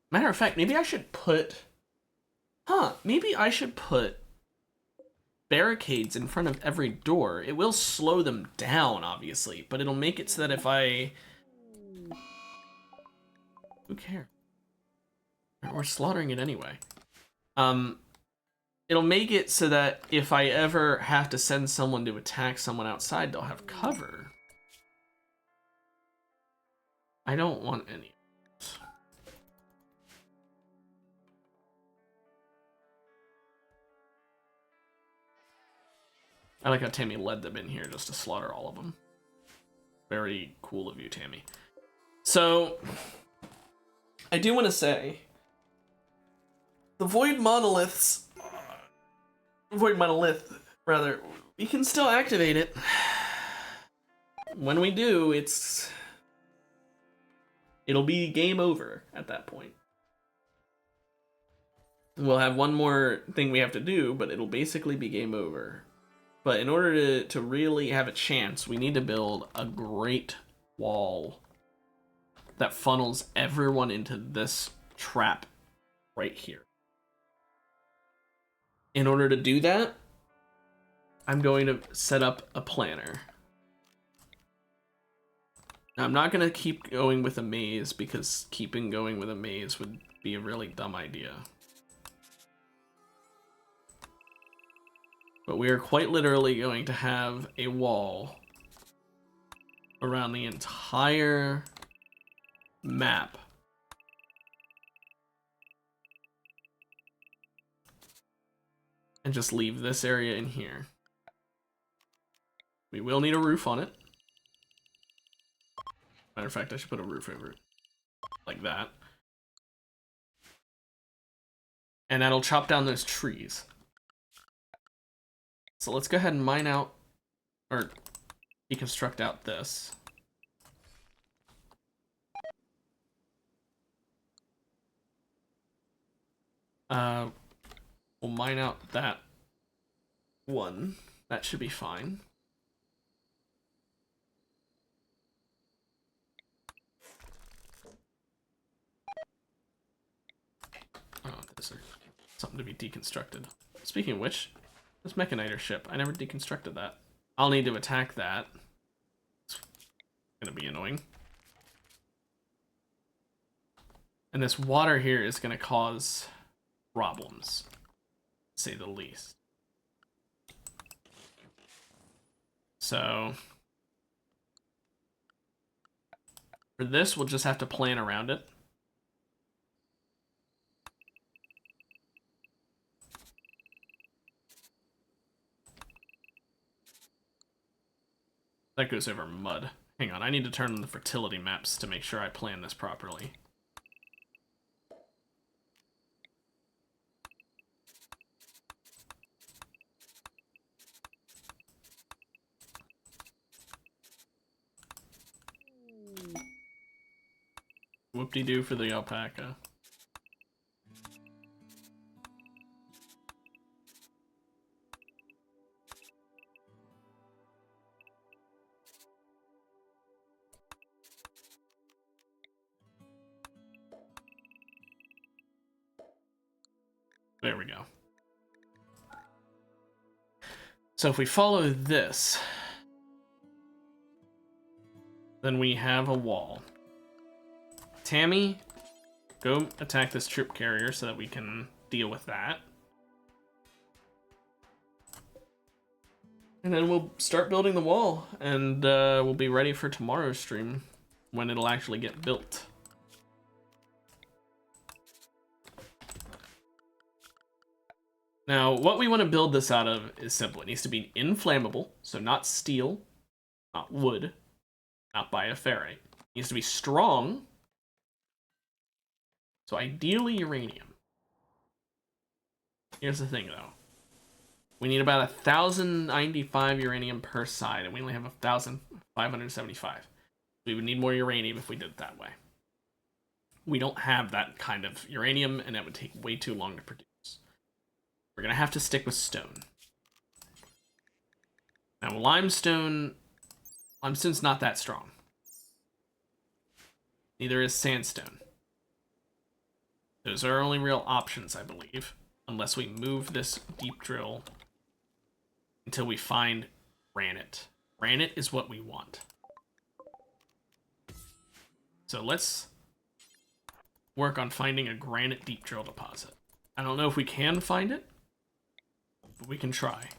Matter of fact, maybe I should put... maybe I should put barricades in front of every door. It will slow them down, obviously, but it'll make it so that if I... Who cares? We're slaughtering it anyway. It'll make it so that if I ever have to send someone to attack someone outside, they'll have cover. I don't want any of this. I like how Tammy led them in here just to slaughter all of them. Very cool of you, Tammy. So, I do want to say, the Void Monolith, rather, we can still activate it. When we do, it'll be game over at that point. We'll have one more thing we have to do, but it'll basically be game over. But in order to really have a chance, we need to build a great wall that funnels everyone into this trap right here. In order to do that, I'm going to set up a planner. Now, I'm not going to keep going with a maze because keeping going with a maze would be a really dumb idea. But we are quite literally going to have a wall around the entire map. And just leave this area in here. We will need a roof on it. Matter of fact, I should put a roof over it. Like that. And that'll chop down those trees. So let's go ahead and mine out, or deconstruct out this. We'll mine out that one. That should be fine. Oh, this is something to be deconstructed. Speaking of which, this Mechaniter ship, I never deconstructed that. I'll need to attack that. It's gonna be annoying. And this water here is gonna cause problems, to say the least. So for this, we'll just have to plan around it. That goes over mud. Hang on, I need to turn on the fertility maps to make sure I plan this properly. Whoop-de-doo for the alpaca. There we go. So if we follow this, then we have a wall. Tammy, go attack this troop carrier so that we can deal with that. And then we'll start building the wall, and we'll be ready for tomorrow's stream when it'll actually get built. Now, what we want to build this out of is simple. It needs to be inflammable, so not steel, not wood, not bioferrite. It needs to be strong, so ideally uranium. Here's the thing, though. We need about 1,095 uranium per side, and we only have 1,575. We would need more uranium if we did it that way. We don't have that kind of uranium, and that would take way too long to produce. We're going to have to stick with stone. Now, limestone's not that strong. Neither is sandstone. Those are our only real options, I believe, unless we move this deep drill until we find granite. Granite is what we want. So let's work on finding a granite deep drill deposit. I don't know if we can find it, but we can try.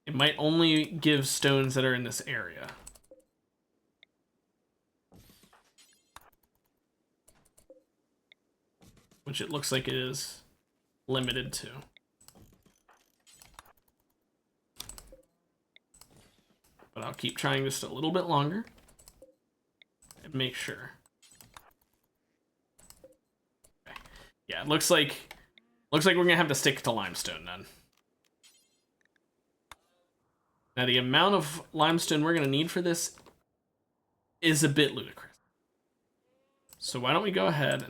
It might only give stones that are in this area. Which it looks like it is limited to. But I'll keep trying just a little bit longer and make sure. Yeah, it looks like we're gonna have to stick to limestone then. Now the amount of limestone we're gonna need for this is a bit ludicrous. So why don't we go ahead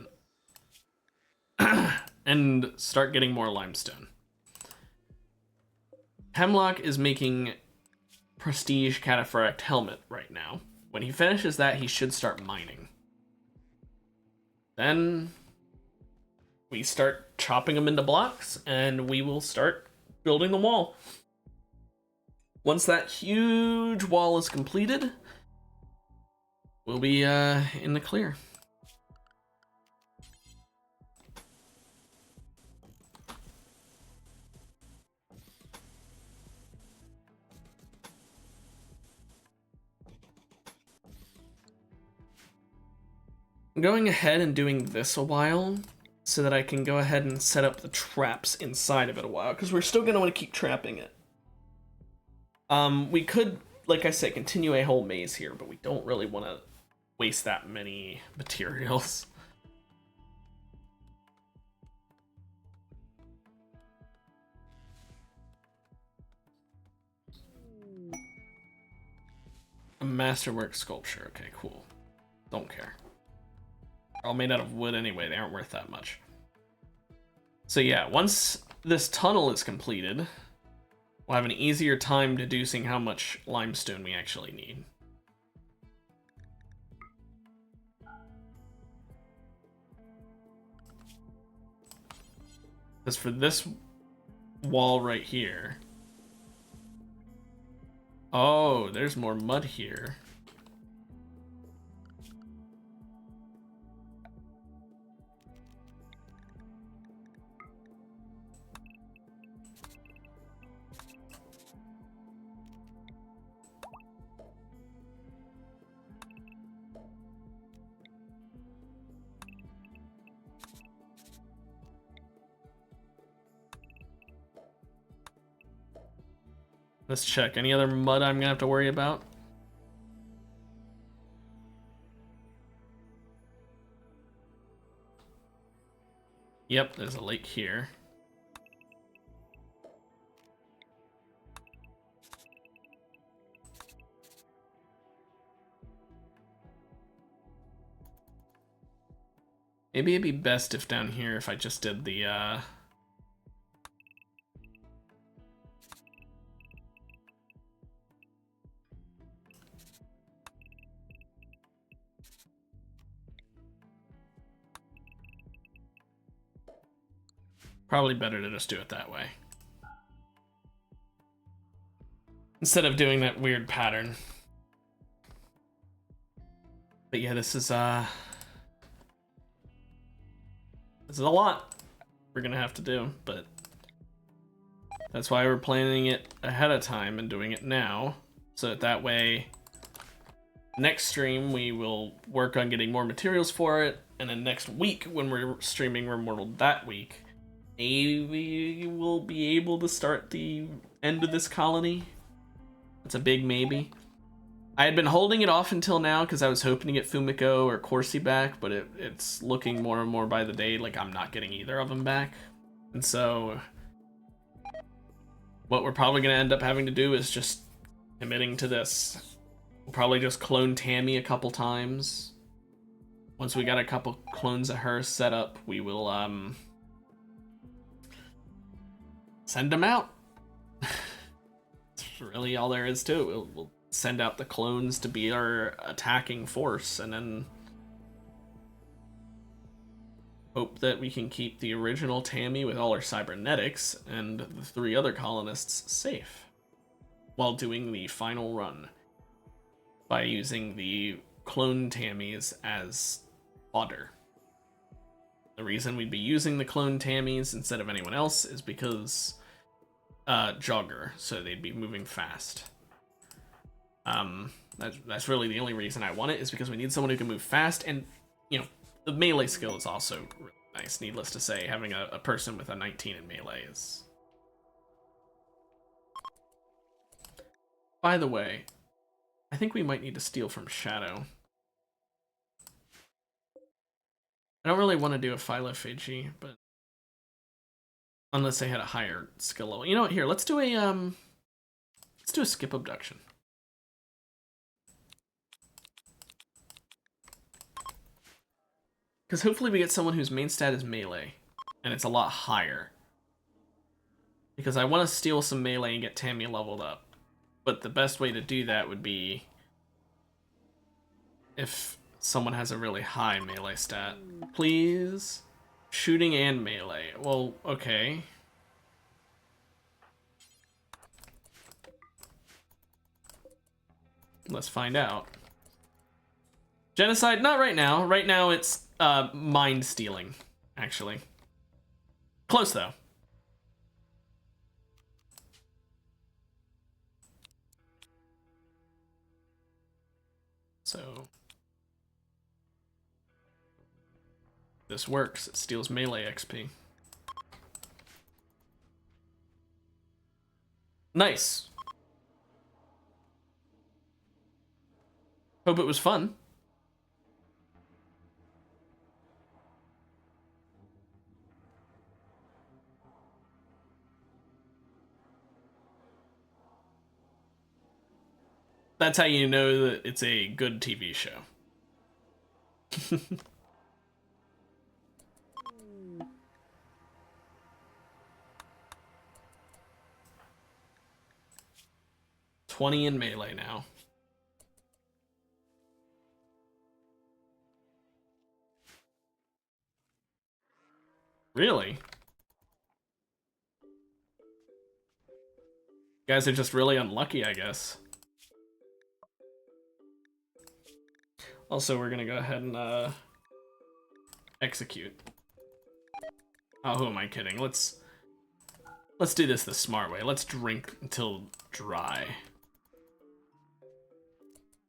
and and start getting more limestone. Hemlock is making prestige cataphract helmet right now. When he finishes that, he should start mining. Then we start chopping them into blocks, and we will start building the wall. Once that huge wall is completed, we'll be in the clear. I'm going ahead and doing this a while so that I can go ahead and set up the traps inside of it a while, because we're still going to want to keep trapping it. We could, like I said, continue a whole maze here, but we don't really want to waste that many materials. A masterwork sculpture. Okay, cool. Don't care. They're all made out of wood anyway. They aren't worth that much. So yeah, once this tunnel is completed, we'll have an easier time deducing how much limestone we actually need. Because for this wall right here... Oh, there's more mud here. Let's check. Any other mud I'm gonna have to worry about? Yep, there's a lake here. Maybe it'd be best if down here if I just did the probably better to just do it that way. Instead of doing that weird pattern. But yeah, this is a lot we're gonna have to do, but that's why we're planning it ahead of time and doing it now, so that way next stream we will work on getting more materials for it, and then next week when we're streaming Rimworld that week, maybe we'll be able to start the end of this colony. It's a big maybe. I had been holding it off until now because I was hoping to get Fumiko or Corsi back, but it's looking more and more by the day like I'm not getting either of them back. And so what we're probably going to end up having to do is just committing to this. We'll probably just clone Tammy a couple times. Once we got a couple clones of her set up, we will send them out. That's really all there is to it. We'll send out the clones to be our attacking force, and then hope that we can keep the original Tammy with all her cybernetics and the 3 other colonists safe while doing the final run by using the clone Tammys as fodder. The reason we'd be using the clone Tammys instead of anyone else is because jogger, so they'd be moving fast. That's really the only reason I want it, is because we need someone who can move fast, and you know, the melee skill is also really nice. Needless to say, having a person with a 19 in melee is... By the way, I think we might need to steal from Shadow. I don't really want to do a Phylophagy, but unless they had a higher skill level. You know what? Here, let's do a skip abduction. Because hopefully we get someone whose main stat is melee, and it's a lot higher. Because I want to steal some melee and get Tammy leveled up. But the best way to do that would be if someone has a really high melee stat. Please? Shooting and melee. Well, okay. Let's find out. Genocide? Not right now. Right now it's mind stealing, actually. Close though. So this works. It steals melee XP. Nice. Hope it was fun. That's how you know that it's a good TV show. $20 in melee now. Really? You guys are just really unlucky, I guess. Also, we're gonna go ahead and execute. Oh, who am I kidding? Let's do this the smart way. Let's drink until dry.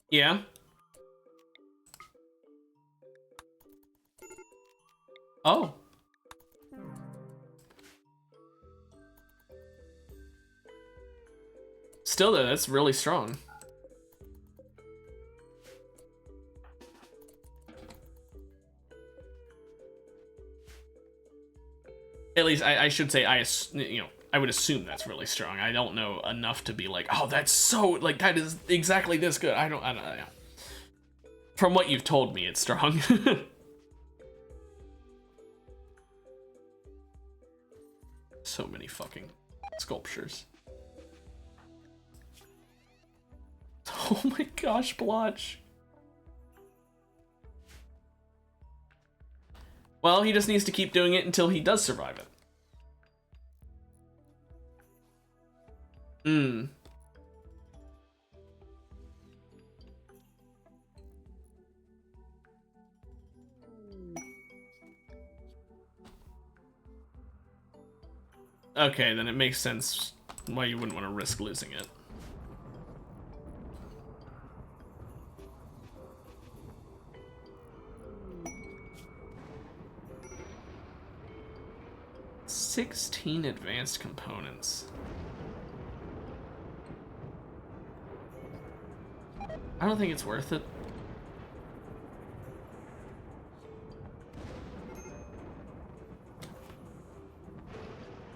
Yeah? Oh. Still though, that's really strong. At least I should say I would assume that's really strong. I don't know enough to be like, oh, that's so like that is exactly this good. I don't know. From what you've told me, it's strong. So many fucking sculptures. Oh my gosh, Blotch. Well, he just needs to keep doing it until he does survive it. Okay, then it makes sense why you wouldn't want to risk losing it. $16 advanced components. I don't think it's worth it.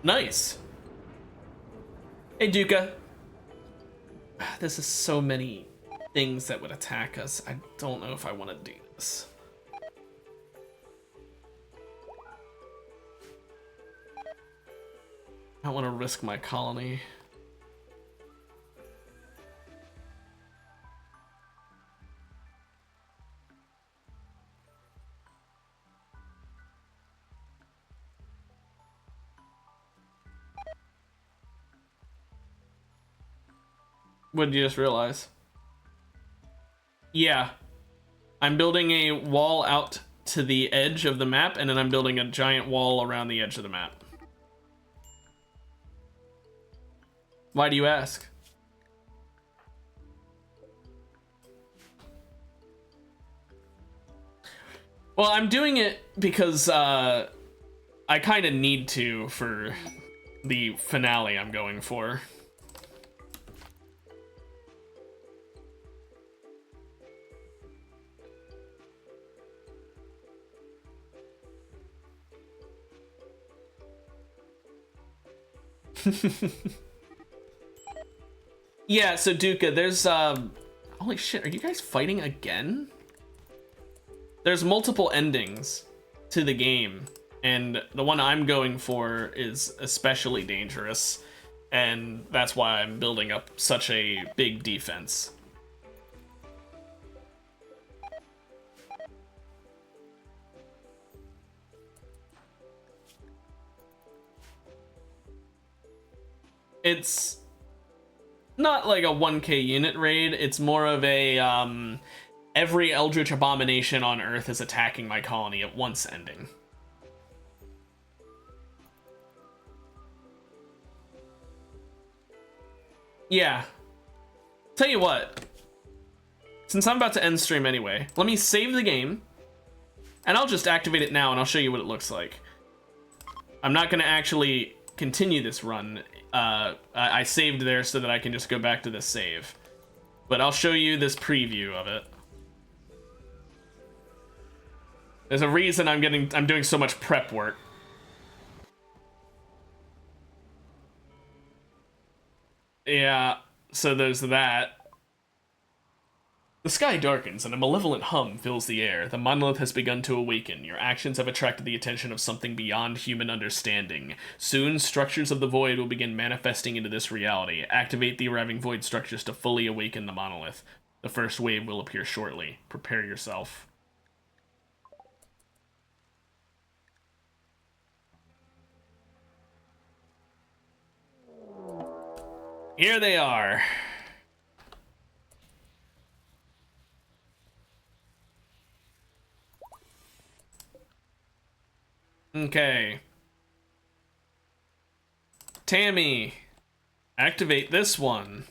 Nice. Hey, Duca. This is so many things that would attack us. I don't know if I want to do this. I don't want to risk my colony. What did you just realize? Yeah. I'm building a wall out to the edge of the map, and then I'm building a giant wall around the edge of the map. Why do you ask? Well, I'm doing it because I kind of need to for the finale I'm going for. Yeah, so Duca, there's holy shit, are you guys fighting again? There's multiple endings to the game, and the one I'm going for is especially dangerous, and that's why I'm building up such a big defense. It's not like a 1k unit raid, it's more of a every eldritch abomination on Earth is attacking my colony at once ending. Yeah. Tell you what, since I'm about to end stream anyway, let me save the game, and I'll just activate it now and I'll show you what it looks like. I'm not gonna actually continue this run. I saved there so that I can just go back to this save. But I'll show you this preview of it. There's a reason I'm doing so much prep work. Yeah, so there's that. The sky darkens and a malevolent hum fills the air. The monolith has begun to awaken. Your actions have attracted the attention of something beyond human understanding. Soon, structures of the void will begin manifesting into this reality. Activate the arriving void structures to fully awaken the monolith. The first wave will appear shortly. Prepare yourself. Here they are. Okay. Tammy, activate this one.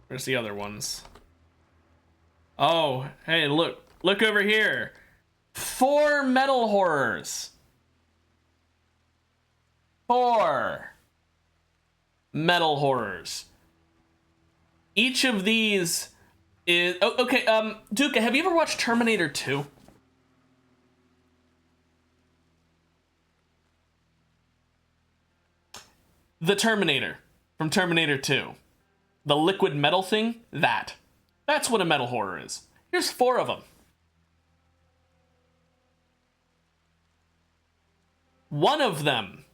Where's the other ones? Oh, hey, look over here. 4 metal horrors. 4 metal horrors. Each of these is... Oh, okay, Duca, have you ever watched Terminator 2? The Terminator from Terminator 2. The liquid metal thing, that's what a metal horror is. Here's 4 of them. One of them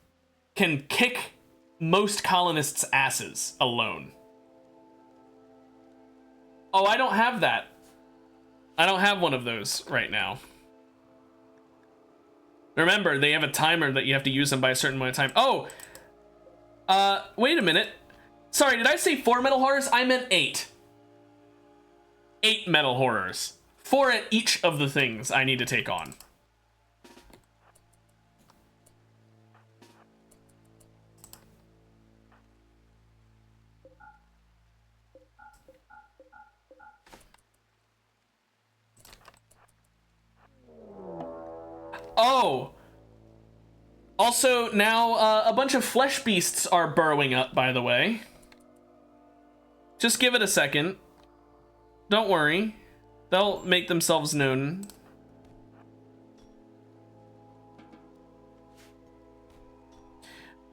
can kick most colonists' asses alone. Oh, I don't have that. I don't have one of those right now. Remember, they have a timer that you have to use them by a certain amount of time. Oh! Wait a minute. Sorry, did I say 4 metal horrors? I meant 8. 8 metal horrors. 4 at each of the things I need to take on. Oh! Also, now, a bunch of flesh beasts are burrowing up, by the way. Just give it a second. Don't worry. They'll make themselves known.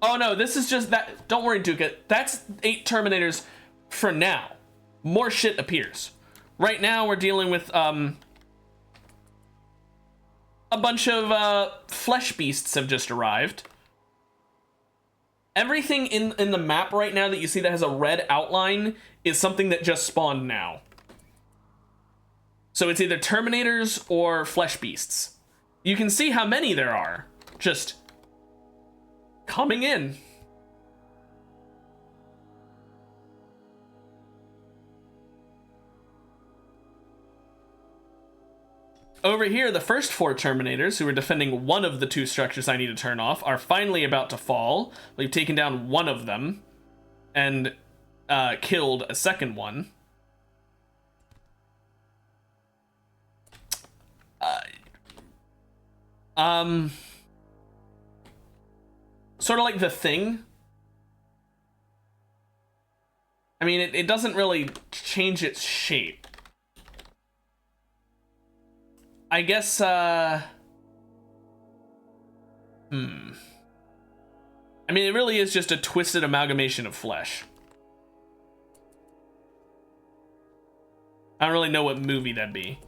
Oh no, this is just that. Don't worry, Duca. That's 8 Terminators for now. More shit appears. Right now, we're dealing with, a bunch of flesh beasts have just arrived. Everything in the map right now that you see that has a red outline is something that just spawned now. So it's either Terminators or flesh beasts. You can see how many there are just coming in. Over here, the first 4 Terminators, who are defending one of the 2 structures I need to turn off, are finally about to fall. We've taken down one of them and killed a second one. Sort of like the Thing. I mean, it doesn't really change its shape. I guess, I mean, it really is just a twisted amalgamation of flesh. I don't really know what movie that'd be.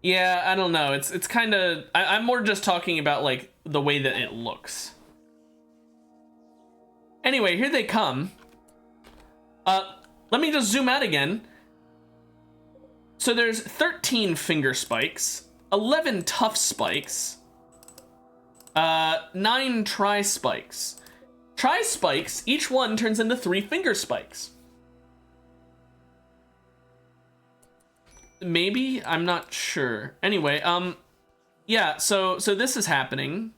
Yeah, I don't know. It's kind of... I'm more just talking about, like, the way that it looks. Anyway, here they come. Let me just zoom out again. So there's 13 finger spikes, 11 tough spikes, 9 tri-spikes. Tri-spikes, each one turns into 3 finger spikes. Maybe? I'm not sure. Anyway, yeah, so this is happening.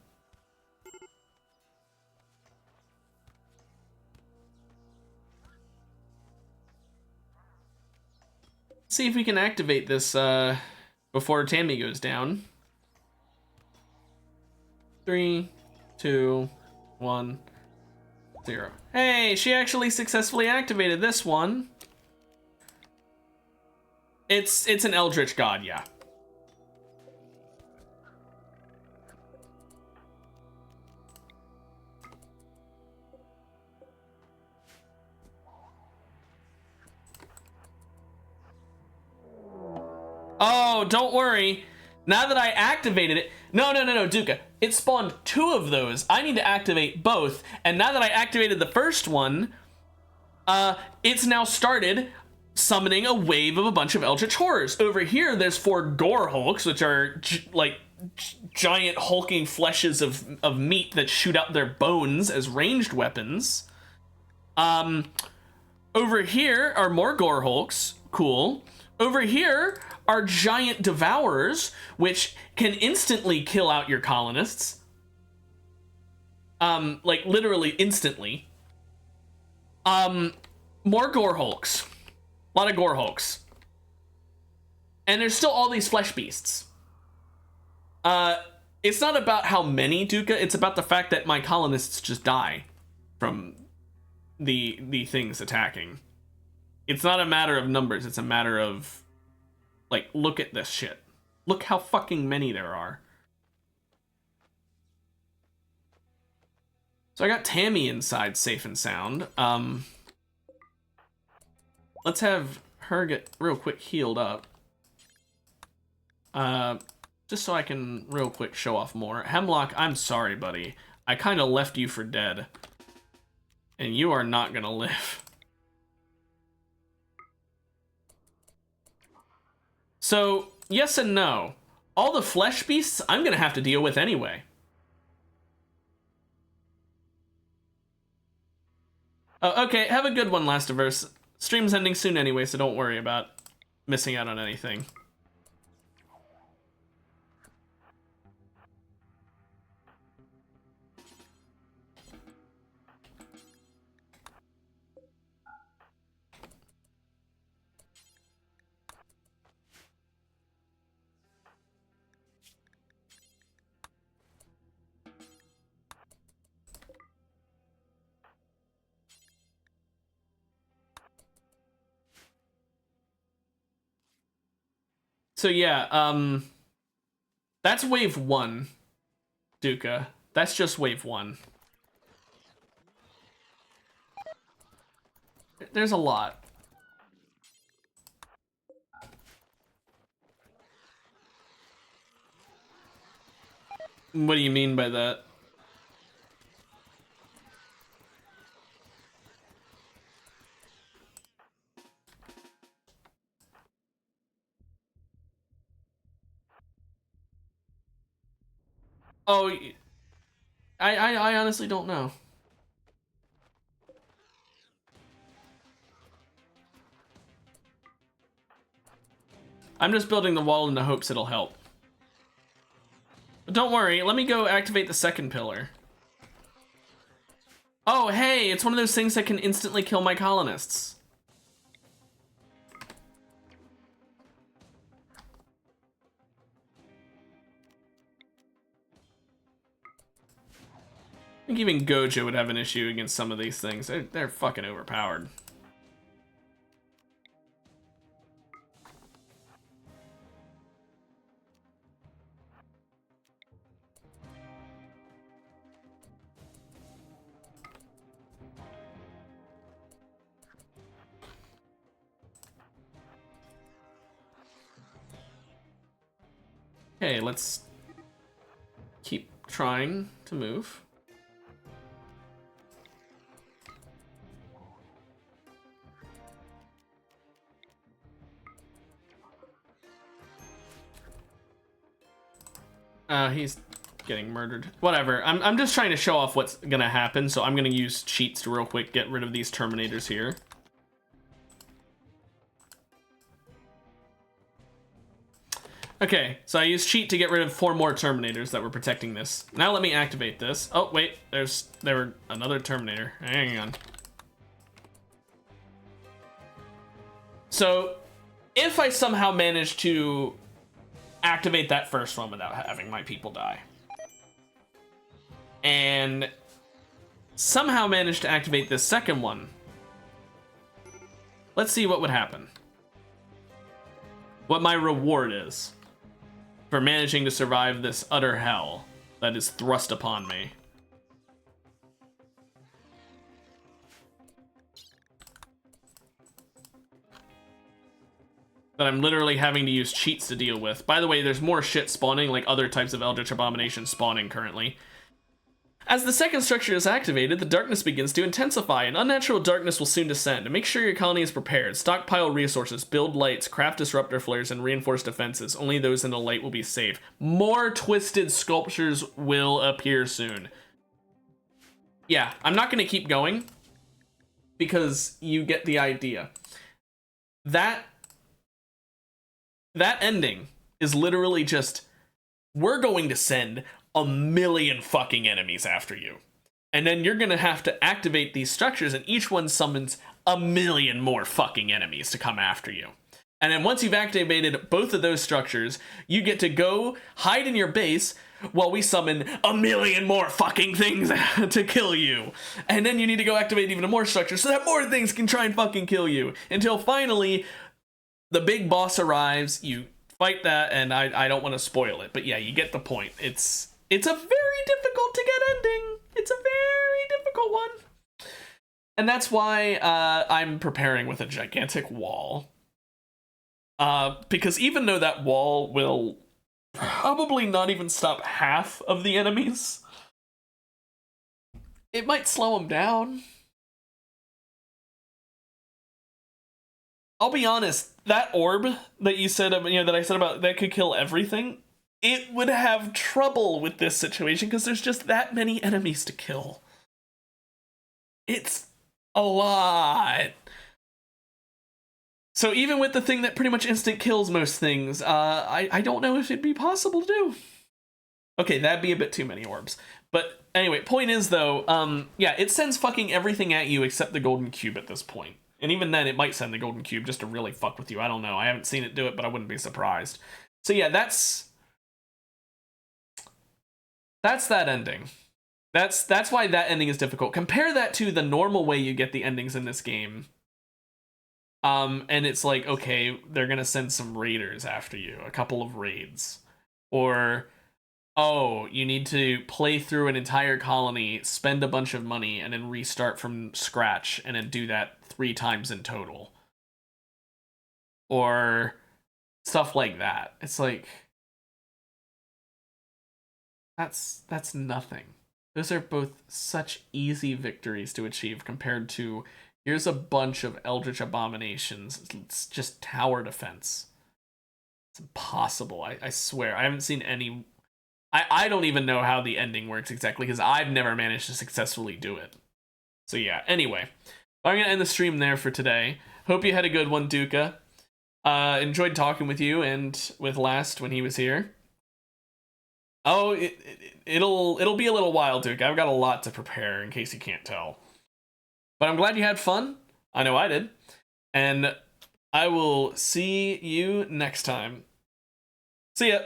See if we can activate this before Tammy goes down. 3, 2, 1, 0. Hey, she actually successfully activated this one. It's an Eldritch God, yeah. Oh, don't worry. Now that I activated it... No, Duka. It spawned 2 of those. I need to activate both. And now that I activated the first one, it's now started summoning a wave of a bunch of Eldritch Horrors. Over here, there's 4 Gore Hulks, which are, giant hulking fleshes of meat that shoot out their bones as ranged weapons. Over here are more Gore Hulks. Cool. Over here are giant devourers, which can instantly kill out your colonists. Like literally instantly. More Gore Hulks. A lot of Gore Hulks. And there's still all these flesh beasts. It's not about how many, Duka, it's about the fact that my colonists just die from the things attacking. It's not a matter of numbers, it's a matter of, like, look at this shit. Look how fucking many there are. So I got Tammy inside safe and sound. Let's have her get real quick healed up. Just so I can real quick show off more. Hemlock, I'm sorry, buddy. I kind of left you for dead. And you are not gonna live. So, yes and no. All the flesh beasts, I'm gonna have to deal with anyway. Oh, okay, have a good one, Lastiverse. Stream's ending soon anyway, so don't worry about missing out on anything. So yeah, that's wave 1, Duka. That's just wave 1. There's a lot. What do you mean by that? Oh, I honestly don't know. I'm just building the wall in the hopes it'll help. But don't worry, let me go activate the second pillar. Oh, hey, it's one of those things that can instantly kill my colonists. think even Gojo would have an issue against some of these things. They're fucking overpowered. Okay, let's keep trying to move. He's getting murdered. Whatever. I'm just trying to show off what's gonna happen, so I'm gonna use cheats to real quick get rid of these Terminators here. Okay, so I used cheat to get rid of 4 more Terminators that were protecting this. Now let me activate this. Oh, wait, there were another Terminator. Hang on. So, if I somehow manage to activate that first one without having my people die, and somehow manage to activate this second one, let's see what would happen. What my reward is for managing to survive this utter hell that is thrust upon me. That I'm literally having to use cheats to deal with. By the way, there's more shit spawning, like other types of Eldritch Abomination spawning currently. As the second structure is activated, the darkness begins to intensify, and unnatural darkness will soon descend. Make sure your colony is prepared. Stockpile resources, build lights, craft disruptor flares, and reinforce defenses. Only those in the light will be safe. More twisted sculptures will appear soon. Yeah, I'm not going to keep going, because you get the idea. That ending is literally just, we're going to send 1,000,000 fucking enemies after you. And then you're gonna have to activate these structures, and each one summons 1,000,000 more fucking enemies to come after you. And then once you've activated both of those structures, you get to go hide in your base while we summon 1,000,000 more fucking things to kill you. And then you need to go activate even more structures so that more things can try and fucking kill you. Until finally, the big boss arrives, you fight that, and I don't want to spoil it. But yeah, you get the point. It's a very difficult to get ending. It's a very difficult one. And that's why I'm preparing with a gigantic wall. Because even though that wall will probably not even stop half of the enemies, it might slow them down. I'll be honest, that orb that you said, that I said about that could kill everything, it would have trouble with this situation because there's just that many enemies to kill. It's a lot. So even with the thing that pretty much instant kills most things, I don't know if it'd be possible to do. Okay, that'd be a bit too many orbs. But anyway, point is though, yeah, it sends fucking everything at you except the golden cube at this point. And even then, it might send the golden cube just to really fuck with you. I don't know. I haven't seen it do it, but I wouldn't be surprised. So yeah, that's that ending. That's why that ending is difficult. Compare that to the normal way you get the endings in this game. And it's like, okay, they're gonna send some raiders after you, a couple of raids. Or, oh, you need to play through an entire colony, spend a bunch of money, and then restart from scratch, and then do that 3 times in total. Or stuff like that. It's like, that's nothing. Those are both such easy victories to achieve compared to, here's a bunch of Eldritch Abominations. It's just tower defense. It's impossible. I swear. I haven't seen any... I don't even know how the ending works exactly, because I've never managed to successfully do it. So yeah, anyway. I'm going to end the stream there for today. Hope you had a good one, Duca. Enjoyed talking with you and with Last when he was here. Oh, it'll be a little while, Duca. I've got a lot to prepare, in case you can't tell. But I'm glad you had fun. I know I did. And I will see you next time. See ya!